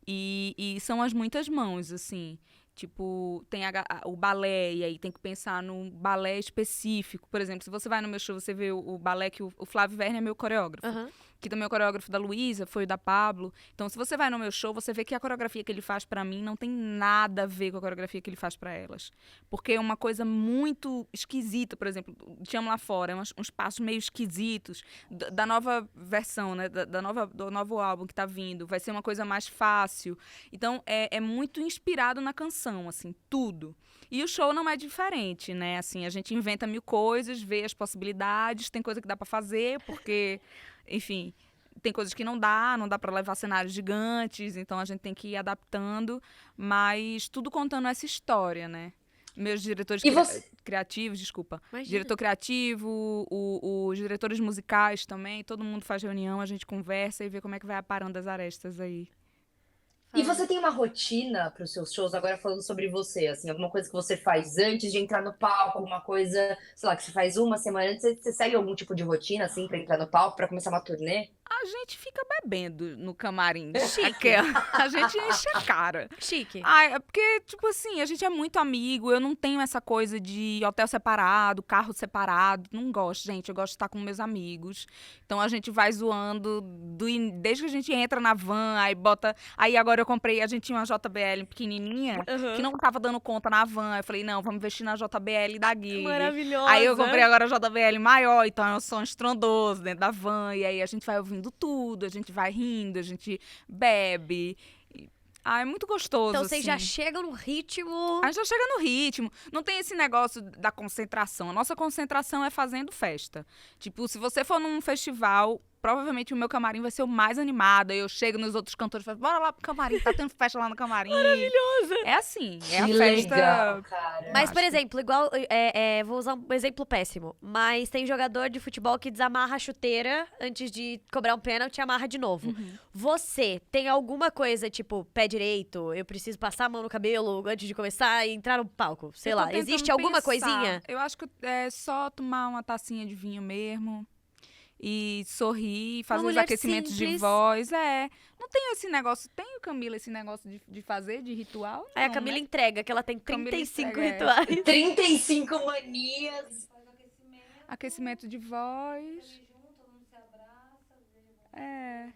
E são as muitas mãos, assim. Tipo, tem o balé, e aí tem que pensar num balé específico. Por exemplo, se você vai no meu show, você vê o balé que o Flávio Verne é meu coreógrafo. Que também é o coreógrafo da Luísa, foi o da Pablo. Então, se você vai no meu show, você vê que a coreografia que ele faz pra mim não tem nada a ver com a coreografia que ele faz pra elas. Porque é uma coisa muito esquisita, por exemplo, Te Amo Lá Fora, é uns passos meio esquisitos. Da nova versão, né? Do novo álbum que tá vindo. Vai ser uma coisa mais fácil. Então, é muito inspirado na canção, assim, tudo. E o show não é diferente, né? Assim, a gente inventa mil coisas, vê as possibilidades, tem coisa que dá pra fazer, porque... Enfim, tem coisas que não dá para levar cenários gigantes, então a gente tem que ir adaptando, mas tudo contando essa história, né? Meus diretores criativos, desculpa. Imagina. Diretor criativo, os diretores musicais também, todo mundo faz reunião, a gente conversa e vê como é que vai aparando as arestas aí. E você tem uma rotina para os seus shows, agora falando sobre você, assim, alguma coisa que você faz antes de entrar no palco, alguma coisa, sei lá, que você faz uma semana antes, você segue algum tipo de rotina, assim, para entrar no palco, para começar uma turnê? A gente fica bebendo no camarim. Chique. A gente enche a cara. Chique. É porque, tipo assim, a gente é muito amigo, eu não tenho essa coisa de hotel separado, carro separado, não gosto, gente, eu gosto de estar com meus amigos. Então a gente vai zoando, desde que a gente entra na van, aí agora eu comprei, a gente tinha uma JBL pequenininha, que não tava dando conta na van, eu falei, não, vamos investir na JBL da Gig. Maravilhosa. Aí eu comprei agora a JBL maior, então é um som estrondoso dentro da van, e aí a gente vai ouvindo tudo, a gente vai rindo, a gente bebe. É muito gostoso. Então vocês assim. já chegam no ritmo. A gente já chega no ritmo. Não tem esse negócio da concentração. A nossa concentração é fazendo festa. Tipo, se você for num festival, provavelmente o meu camarim vai ser o mais animado. Aí eu chego nos outros cantores e falo, bora lá pro camarim, tá tendo festa lá no camarim. Maravilhosa! É assim, é a Que festa... legal, cara. Mas, por acho que- exemplo, igual. Vou usar um exemplo péssimo. Mas tem jogador de futebol que desamarra a chuteira antes de cobrar um pênalti e amarra de novo. Uhum. Você tem alguma coisa, tipo, pé direito, eu preciso passar a mão no cabelo antes de começar e entrar no palco? Sei Eu tô lá, tentando existe alguma pensar. coisinha? Eu acho que é só tomar uma tacinha de vinho mesmo. E sorrir, fazer os mulher aquecimentos de simples. voz. Não tem esse negócio. Tem, Camila, esse negócio de fazer, de ritual? Aí a Não, Camila né? entrega que ela tem Camila 35 entrega, rituais. 35 manias. Aquecimento de voz. É.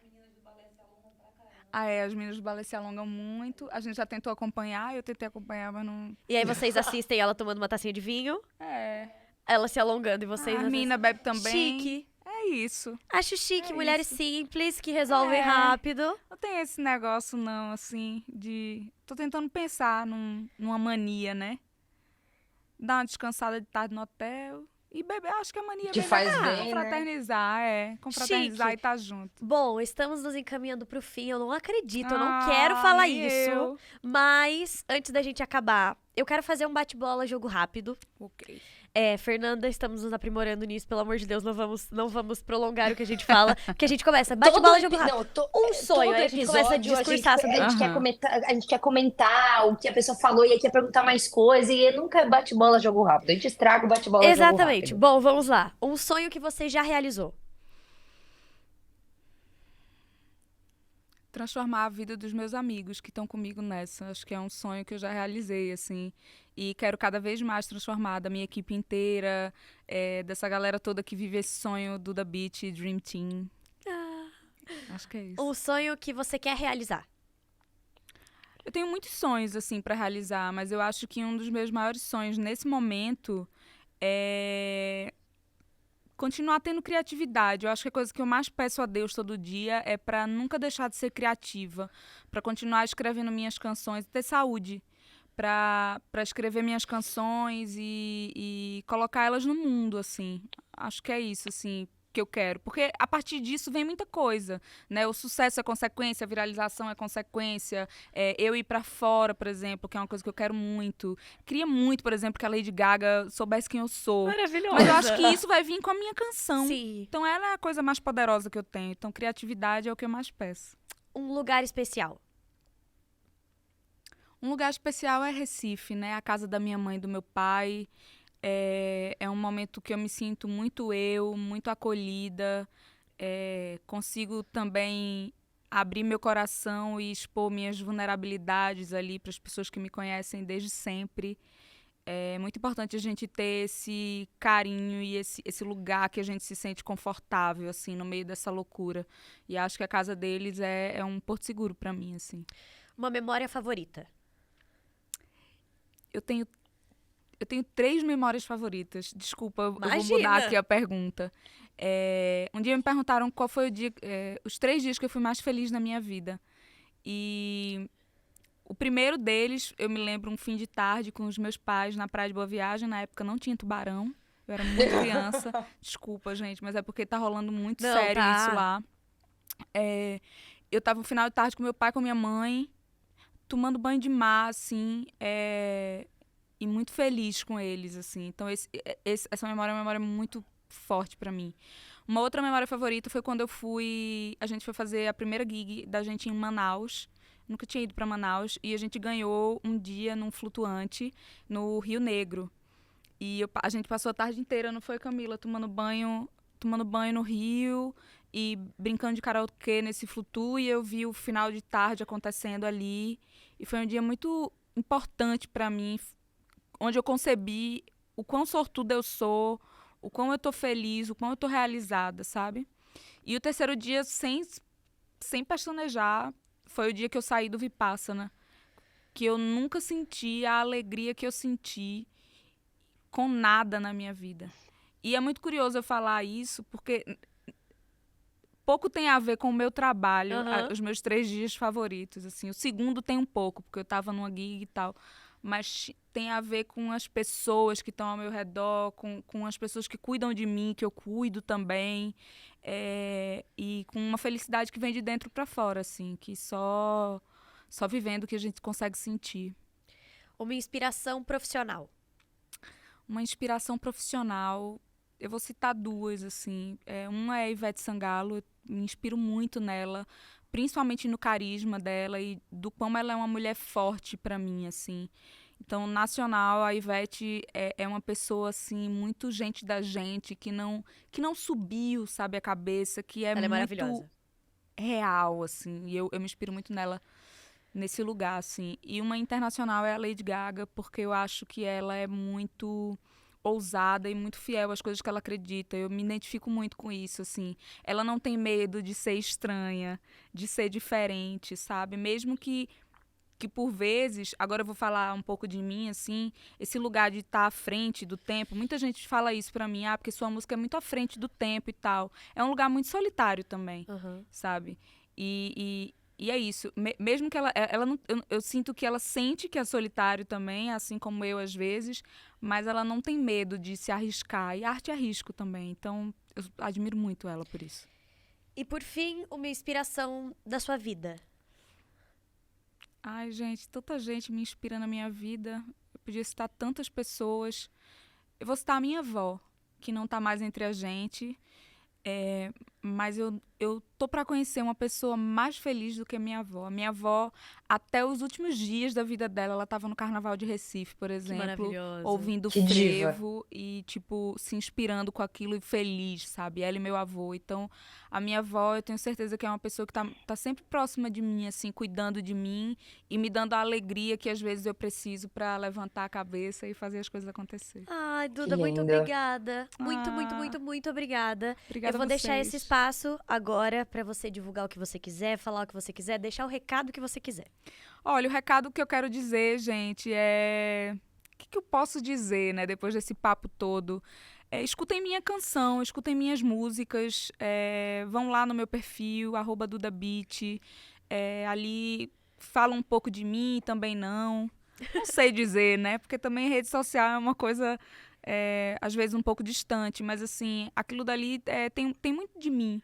As meninas do balé se alongam muito. A gente já tentou acompanhar, eu tentei acompanhar, mas não... E aí vocês assistem ela tomando uma tacinha de vinho, É. ela se alongando e vocês... A menina bebe também. Chique. É isso. Acho chique, É mulheres isso. simples que resolvem É. rápido. Não tem esse negócio, não, assim, de... Tô tentando pensar numa mania, né? Dar uma descansada de tarde no hotel e beber. Acho que a mania é Que beber. faz bem, né? Confraternizar, confraternizar Chique. e tá junto. Bom, estamos nos encaminhando pro fim. Eu não acredito, eu não Ah, quero falar nem isso. eu. Mas, antes da gente acabar, eu quero fazer um bate-bola, jogo rápido. Ok. Fernanda, estamos nos aprimorando nisso, pelo amor de Deus, não vamos prolongar o que a gente fala. Que a gente começa, bate-bola, jogo rápido. Um sonho, aí a gente começa a discursar sobre a gente Aham. a gente quer comentar o que a pessoa falou e aí quer perguntar mais coisas. E nunca é bate-bola, jogo rápido. A gente estraga o bate-bola, jogo Exatamente. rápido. Bom, vamos lá. Um sonho que você já realizou. Transformar a vida dos meus amigos que estão comigo nessa. Acho que é um sonho que eu já realizei, assim. E quero cada vez mais transformar da minha equipe inteira, dessa galera toda que vive esse sonho do The Beat Dream Team. Acho que é isso. Um sonho que você quer realizar. Eu tenho muitos sonhos, assim, pra realizar, mas eu acho que um dos meus maiores sonhos nesse momento é continuar tendo criatividade. Eu acho que a coisa que eu mais peço a Deus todo dia é pra nunca deixar de ser criativa, pra continuar escrevendo minhas canções, ter saúde pra escrever minhas canções e colocar elas no mundo, assim. Acho que é isso, assim, que eu quero. Porque a partir disso vem muita coisa, né? O sucesso é consequência, a viralização é consequência. Eu ir pra fora, por exemplo, que é uma coisa que eu quero muito. Queria muito, por exemplo, que a Lady Gaga soubesse quem eu sou. Maravilhosa. Mas eu acho que isso vai vir com a minha canção. Sim. Então ela é a coisa mais poderosa que eu tenho. Então criatividade é o que eu mais peço. Um lugar especial. Um lugar especial é Recife, né? A casa da minha mãe e do meu pai. É um momento que eu me sinto muito muito acolhida. Consigo também abrir meu coração e expor minhas vulnerabilidades ali para as pessoas que me conhecem desde sempre. É muito importante a gente ter esse carinho e esse lugar que a gente se sente confortável, assim, no meio dessa loucura. E acho que a casa deles é um porto seguro para mim, assim. Uma memória favorita. Eu tenho 3 memórias favoritas. Desculpa, eu vou Imagina! mudar aqui a pergunta. Um dia me perguntaram qual foi os 3 dias que eu fui mais feliz na minha vida. E o primeiro deles, eu me lembro um fim de tarde com os meus pais na Praia de Boa Viagem. Na época não tinha tubarão. Eu era muito criança. Desculpa, gente, mas é porque tá rolando muito Não, sério tá. isso lá. Eu tava no final de tarde com meu pai e com minha mãe, tomando banho de mar, assim, e muito feliz com eles, assim. Então, essa memória é uma memória muito forte pra mim. Uma outra memória favorita foi quando a gente foi fazer a primeira gig da gente em Manaus. Nunca tinha ido pra Manaus. E a gente ganhou um dia num flutuante no Rio Negro. E a gente passou a tarde inteira, não foi, Camila? Tomando banho no rio e brincando de karaokê nesse flutu. E eu vi o final de tarde acontecendo ali. E foi um dia muito importante pra mim, onde eu concebi o quão sortuda eu sou, o quão eu tô feliz, o quão eu tô realizada, sabe? E o terceiro dia, sem pestanejar, foi o dia que eu saí do Vipassana, que eu nunca senti a alegria que eu senti com nada na minha vida. E é muito curioso eu falar isso, porque pouco tem a ver com o meu trabalho, Aham. os meus 3 dias favoritos, assim. O segundo tem um pouco, porque eu tava numa gig e tal. Mas tem a ver com as pessoas que estão ao meu redor, com as pessoas que cuidam de mim, que eu cuido também. E com uma felicidade que vem de dentro para fora, assim, que só vivendo que a gente consegue sentir. Uma inspiração profissional. Uma inspiração profissional, eu vou citar duas, assim. Uma é a Ivete Sangalo, eu me inspiro muito nela, principalmente no carisma dela e do como ela é uma mulher forte para mim, assim. Então, nacional, a Ivete é uma pessoa, assim, muito gente da gente, que não subiu, sabe, a cabeça, que Ela é muito maravilhosa. real, assim. E eu me inspiro muito nela nesse lugar, assim. E uma internacional é a Lady Gaga, porque eu acho que ela é muito ousada e muito fiel às coisas que ela acredita. Eu me identifico muito com isso, assim. Ela não tem medo de ser estranha, de ser diferente, sabe? Mesmo que por vezes, agora eu vou falar um pouco de mim, assim, esse lugar de estar à frente do tempo, muita gente fala isso pra mim, porque sua música é muito à frente do tempo e tal. É um lugar muito solitário também, sabe? E é isso. Mesmo que ela não, eu sinto que ela sente que é solitário também, assim como eu às vezes, mas ela não tem medo de se arriscar. E arte é risco também, então eu admiro muito ela por isso. E por fim, uma inspiração da sua vida. Ai, gente, tanta gente me inspira na minha vida. Eu podia citar tantas pessoas. Eu vou citar a minha avó, que não tá mais entre a gente. Mas eu tô para conhecer uma pessoa mais feliz do que a minha avó. A minha avó, até os últimos dias da vida dela, ela tava no Carnaval de Recife, por exemplo, maravilhoso. ouvindo Que diva. frevo e, tipo, se inspirando com aquilo e feliz, sabe? Ela e meu avô. Então, a minha avó, eu tenho certeza que é uma pessoa que tá sempre próxima de mim, assim, cuidando de mim e me dando a alegria que às vezes eu preciso para levantar a cabeça e fazer as coisas acontecer. Ai, Duda, Que muito lindo. obrigada. Muito, muito, Ah. muito, muito obrigada. Obrigada Eu vou a deixar vocês. esse espaço agora pra você divulgar o que você quiser, falar o que você quiser, deixar o recado que você quiser. Olha, o recado que eu quero dizer, gente, o que eu posso dizer, né, depois desse papo todo? Escutem minha canção, escutem minhas músicas, vão lá no meu perfil, @dudabit, ali fala um pouco de mim, também não sei dizer, né, porque também rede social é uma coisa, às vezes um pouco distante, mas assim, aquilo dali tem muito de mim.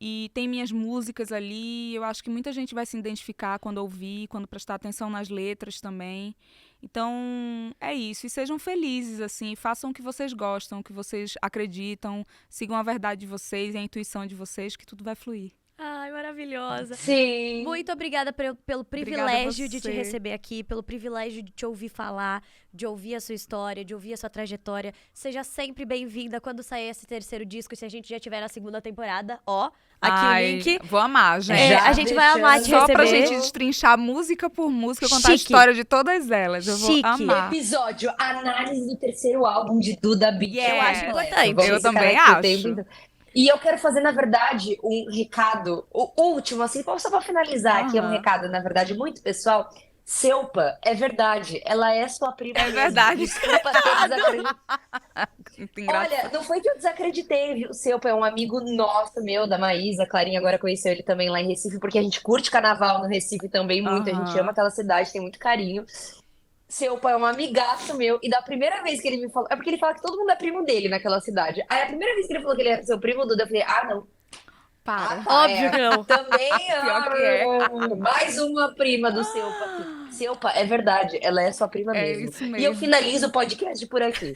E tem minhas músicas ali, eu acho que muita gente vai se identificar quando ouvir, quando prestar atenção nas letras também. Então, é isso. E sejam felizes, assim, façam o que vocês gostam, o que vocês acreditam, sigam a verdade de vocês e a intuição de vocês, que tudo vai fluir. Ai, maravilhosa. Sim. Muito obrigada pelo Obrigada a privilégio de te você. receber aqui, pelo privilégio de te ouvir falar, de ouvir a sua história, de ouvir a sua trajetória. Seja sempre bem-vinda quando sair esse terceiro disco, se a gente já tiver na segunda temporada, ó, aqui o link. Vou amar, gente. Já A gente vai amar te deixando. Só pra receber. gente destrinchar música por música, contar a Chique. história de todas elas. Eu vou Chique. amar. Episódio, análise do terceiro álbum de Duda Beat. Yeah. Eu acho importante. Vamos Eu ficar também aqui o acho. tempo inteiro. E eu quero fazer, na verdade, um recado, o último, assim, só pra finalizar aqui, é um Aham. recado, na verdade, muito pessoal. Selpa, é verdade, ela é sua prima É mesmo. verdade. Desculpa ter desacreditado. Muito engraçado. Olha, não foi que eu desacreditei, viu? O Selpa é um amigo nosso, meu, da Maísa. A Clarinha agora conheceu ele também lá em Recife, porque a gente curte carnaval no Recife também muito. A gente Aham. ama aquela cidade, tem muito carinho. Seu pai é um amigaço meu, e da primeira vez que ele me falou. É porque ele fala que todo mundo é primo dele naquela cidade. Aí a primeira vez que ele falou que ele era seu primo, Duda, eu falei, ah, não. Para. tá, Óbvio que não. Também Pior que é. mais uma prima do Selpa. Selpa, é verdade, ela é sua prima É mesmo. isso E eu mesmo. finalizo o podcast por aqui.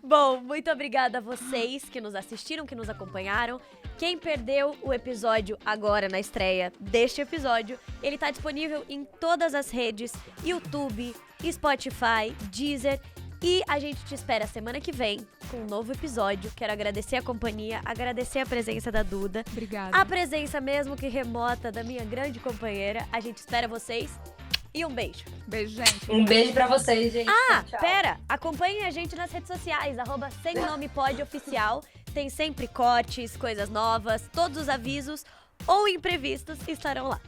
Bom, muito obrigada a vocês que nos assistiram, que nos acompanharam. Quem perdeu o episódio agora na estreia deste episódio, ele tá disponível em todas as redes, YouTube, Spotify, Deezer. E a gente te espera semana que vem com um novo episódio. Quero agradecer a companhia, agradecer a presença da Duda, Obrigada. a presença mesmo que remota da minha grande companheira. A gente espera vocês e um beijo. Beijo, gente. Um beijo pra vocês, gente. Tchau. Pera, acompanhem a gente nas redes sociais, @semnomepodioficial. Tem sempre cortes, coisas novas, todos os avisos ou imprevistos estarão lá.